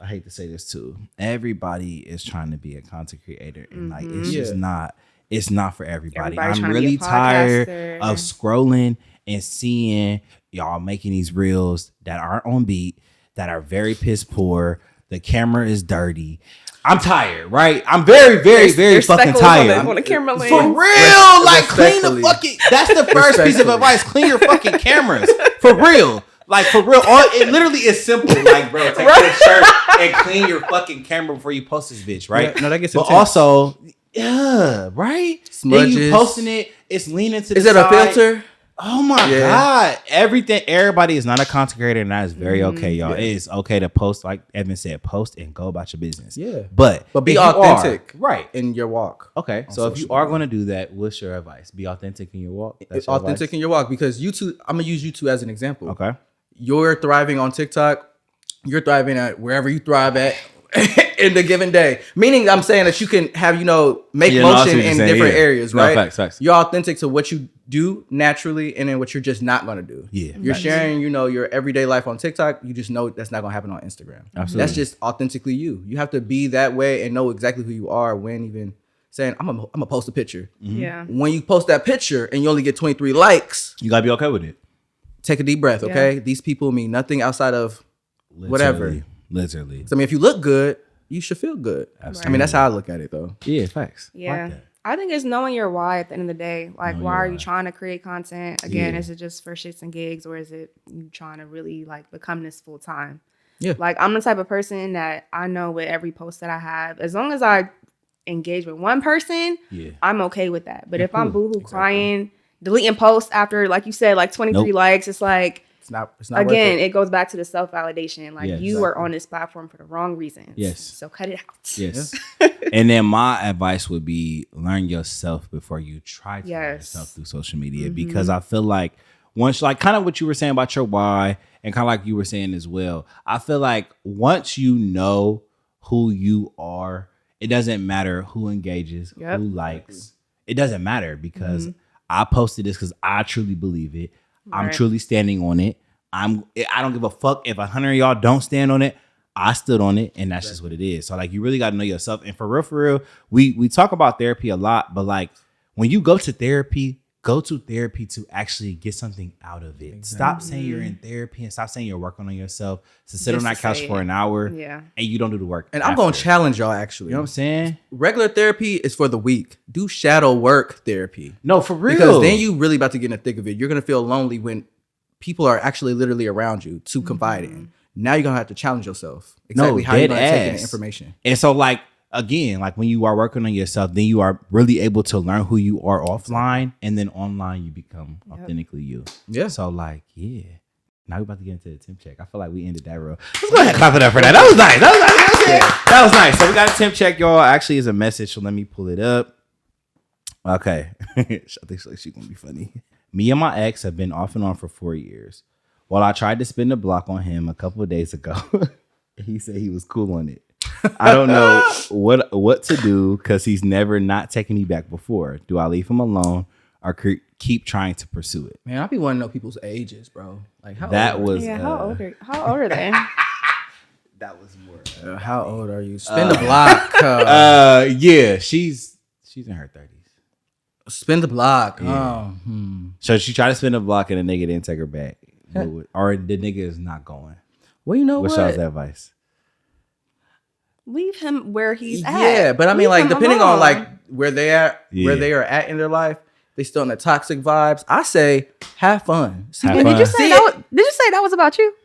I hate to say this too, everybody is trying to be a content creator, and like it's just not. It's not for everybody. Everybody's I'm really tired of scrolling and seeing y'all making these reels that aren't on beat, that are very piss poor. The camera is dirty. I'm tired, right? I'm very, very, very fucking tired. On the camera lens. For real, like clean the fucking. That's the first piece of advice. Clean your fucking cameras. For real. Like for real, it literally is simple. Like, bro, take your shirt and clean your fucking camera before you post this bitch, right? Yeah, no, that gets but intense. also, yeah, right? Smudges. Then you posting it, it's leaning to the Is it side. a filter? Oh my God. Everybody is not a content creator, and that is very okay, y'all. It is okay to post, like Evan said, post and go about your business. Yeah. But be authentic. Right. In your walk. Okay. So if you are going to do that, what's your advice? Be authentic in your walk. It's authentic in your walk, because YouTube, I'm going to use YouTube as an example. Okay. You're thriving on TikTok. You're thriving at wherever you thrive at in the given day. Meaning I'm saying that you can have, make motion in different areas, right? No, facts. You're authentic to what you do naturally, and then what you're just not going to do. Yeah. You're sharing, your everyday life on TikTok. You just know that's not going to happen on Instagram. Absolutely. That's just authentically you. You have to be that way and know exactly who you are when even saying, I'm going to post a picture. Mm-hmm. Yeah. When you post that picture and you only get 23 likes, You got to be okay with it. take a deep breath, okay? Yeah. These people mean nothing outside of whatever. Literally. So, I mean, if you look good, you should feel good. Absolutely. I mean, that's how I look at it, though. Yeah, facts. Yeah. Like that. I think it's knowing your why at the end of the day. Like, why are you trying to create content? Again, is it just for shits and gigs, or is it you trying to really like become this full time? Yeah. Like, I'm the type of person that I know with every post that I have, as long as I engage with one person, I'm okay with that. But if I'm boohoo crying, deleting posts after, like you said, like 23 likes, it's like, it's not again, it goes back to the self-validation. Like, you are on this platform for the wrong reasons. Yes. So cut it out. Yes. And then my advice would be learn yourself before you try to learn yourself through social media. Because I feel like once, like kind of what you were saying about your why, and kind of like you were saying as well, I feel like once you know who you are, it doesn't matter who engages, who likes. It doesn't matter, because I posted this because I truly believe it. Right. I'm truly standing on it. I don't give a fuck if 100 of y'all don't stand on it. I stood on it, and that's just what it is. So like, you really got to know yourself. And for real, we talk about therapy a lot, but like when you go to therapy to actually get something out of it. Exactly. Stop saying you're in therapy and stop saying you're working on yourself to sit on that couch for an hour and you don't do the work. And I'm going to challenge y'all, actually. You know what I'm saying? Regular therapy is for the weak. Do shadow work therapy. No, for real. Because then you really about to get in the thick of it. You're going to feel lonely when people are actually literally around you to confide in. Now you're going to have to challenge yourself. Exactly how you're going to take in the information. And so like, again, like when you are working on yourself, then you are really able to learn who you are offline, and then online you become authentically you. Yeah. So like, now we're about to get into the temp check. I feel like we ended that real. Let's go ahead and clap it up for that. That was nice. That was nice. So we got a temp check, y'all. Actually, is a message. So let me pull it up. Okay. I think she's gonna be funny. Me and my ex have been off and on for 4 years. While I tried to spin the block on him a couple of days ago, he said he was cool on it. I don't know what to do, because he's never not taken me back before. Do I leave him alone or keep trying to pursue it? Man, I be wanting to know people's ages, bro. Like how old are they? That was more. How old are you? Spin the block. Yeah, she's in her 30s. Spin the block. Yeah. So she tried to spin the block and the nigga didn't take her back, or the nigga is not going. Well, you know what's what? y'all's advice? Leave him where he's at. Yeah, but I mean, like, depending on like where they are at in their life, they still in the toxic vibes. I say have fun. Did you say that was about you?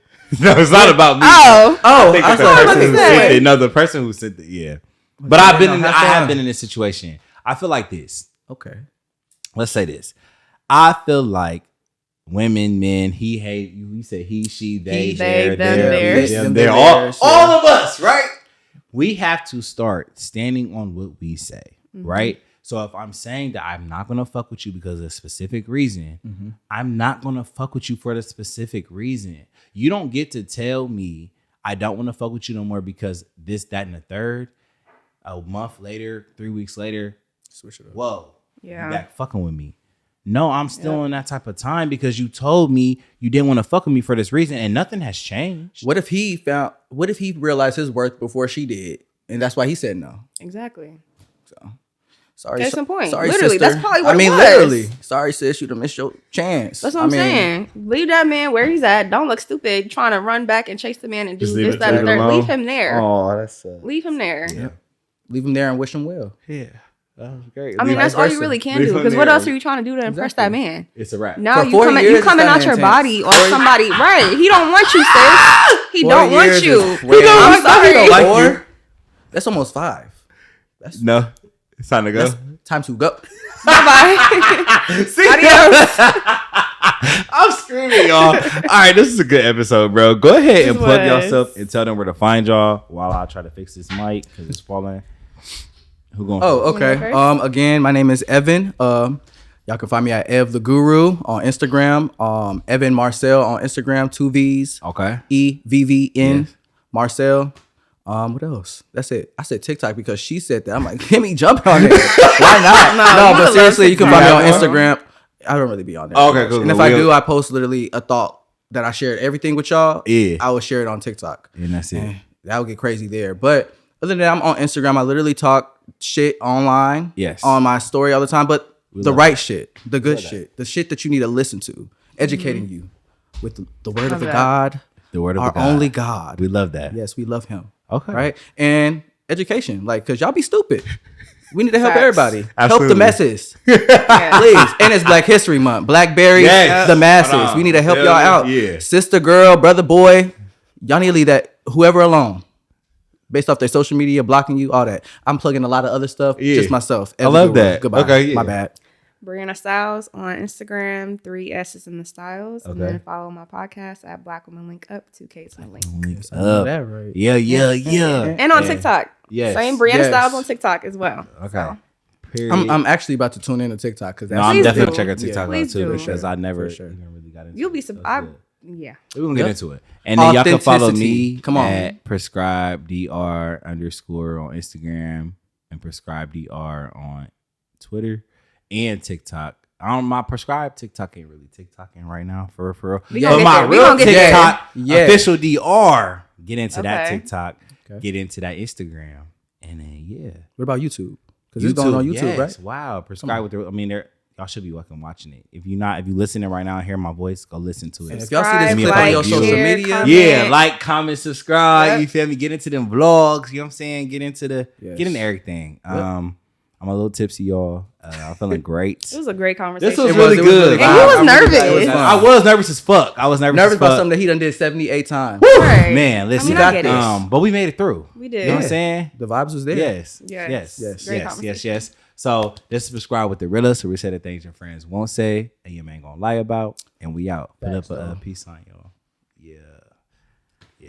No, it's not about me. The person who said that. Yeah, but I have been in this situation. I feel like this. Okay, let's say this. I feel like women, men, he, hate you. We say he, she, they, they're all of us, right? We have to start standing on what we say, right? So if I'm saying that I'm not gonna fuck with you because of a specific reason, I'm not gonna fuck with you for the specific reason. You don't get to tell me I don't want to fuck with you no more because this, that, and the third. A month later, 3 weeks later, switch it up. Whoa, you back fucking with me. No, I'm still in that type of time because you told me you didn't want to fuck with me for this reason, and nothing has changed. What if he realized his worth before she did, and that's why he said no? Exactly. So sorry. Case in point. Sorry, literally, sister. that's probably what it was. Literally. Sorry, sis. You'd have missed your chance. That's what I'm saying. Leave that man where he's at. Don't look stupid trying to run back and chase the man and do this, that, and third. Leave him there. Oh, that's leave him there. Yeah. Leave him there and wish him well. Yeah. That was great. I mean, that's all you really can do. Because what else are you trying to do to impress that man? It's a wrap. Now you coming out your body on somebody. Right. He don't want you, sis. He don't want you. I'm sorry. He don't like you. That's almost 5. No. It's time to go. Time to go. Bye-bye. See? I'm screaming, y'all. All right, this is a good episode, bro. Go ahead and plug yourself and tell them where to find y'all while I try to fix this mic because it's falling. Who going? Oh, okay. Again, my name is Evan. Y'all can find me at Ev the Guru on Instagram. Evan Marcel on Instagram, 2 V's. Okay. EVVN Marcel. What else? That's it. I said TikTok because she said that. I'm like, let me jump on it. Why not? No, but seriously, you can find me on Instagram. I don't really be on there. Okay, cool. And if I do, I post literally a thought that I shared everything with y'all. Yeah. I will share it on TikTok. And that's it. And that would get crazy there. But other than that, I'm on Instagram. I literally talk shit online. Yes. On my story all the time. But the right shit. The good shit. The shit that you need to listen to. Educating you with the word of the God. The word of our the God. Only God. We love that. Yes, we love him. Okay. Right? And education. Like, because y'all be stupid. We need to help everybody. Absolutely. Help the masses. Please. And it's Black History Month. Blackberry, the masses. We need to help y'all out. Yeah. Sister, girl, brother, boy. Y'all need to leave that whoever alone. Based off their social media, blocking you, all that. I'm plugging a lot of other stuff. Just myself. I love that. Goodbye. Okay, my bad. Brianna Styles on Instagram, 3 S's in the Styles. And then follow my podcast at Black Women Link Up, 2 K's in the link. That right. Yeah. And on TikTok. Yes. Same Brianna Styles on TikTok as well. Okay. So. I'm actually about to tune into TikTok because I'm definitely check out TikTok out too because I never really got into it. You'll be surprised. Yeah. We're gonna get into it. And then y'all can follow me at prescribedr_ on Instagram and prescribedr on Twitter and TikTok. My prescribed TikTok ain't really TikToking right now for real. But my real TikTok, official DR, get into that TikTok, get into that Instagram, and then What about YouTube? Because it's going on YouTube, right? Wow, prescribe with. I mean, y'all should be welcome watching it. If you listening right now and hear my voice, go listen to it. And if y'all see this clip on your social media, like, comment, subscribe. You feel me? Get into them vlogs. You know what I'm saying? Get into everything. I'm a little tipsy, y'all. I'm feeling great. It was a great conversation. This was really good. And you was nervous. I was nervous as fuck. I was nervous about something that he done did 78 times. Right. Man, listen. I get it. But we made it through. We did. You know what I'm saying? The vibes was there. Yes. So just subscribe with the realest. So we say the things your friends won't say and your man gonna lie about. And we out. Put up a peace sign, y'all.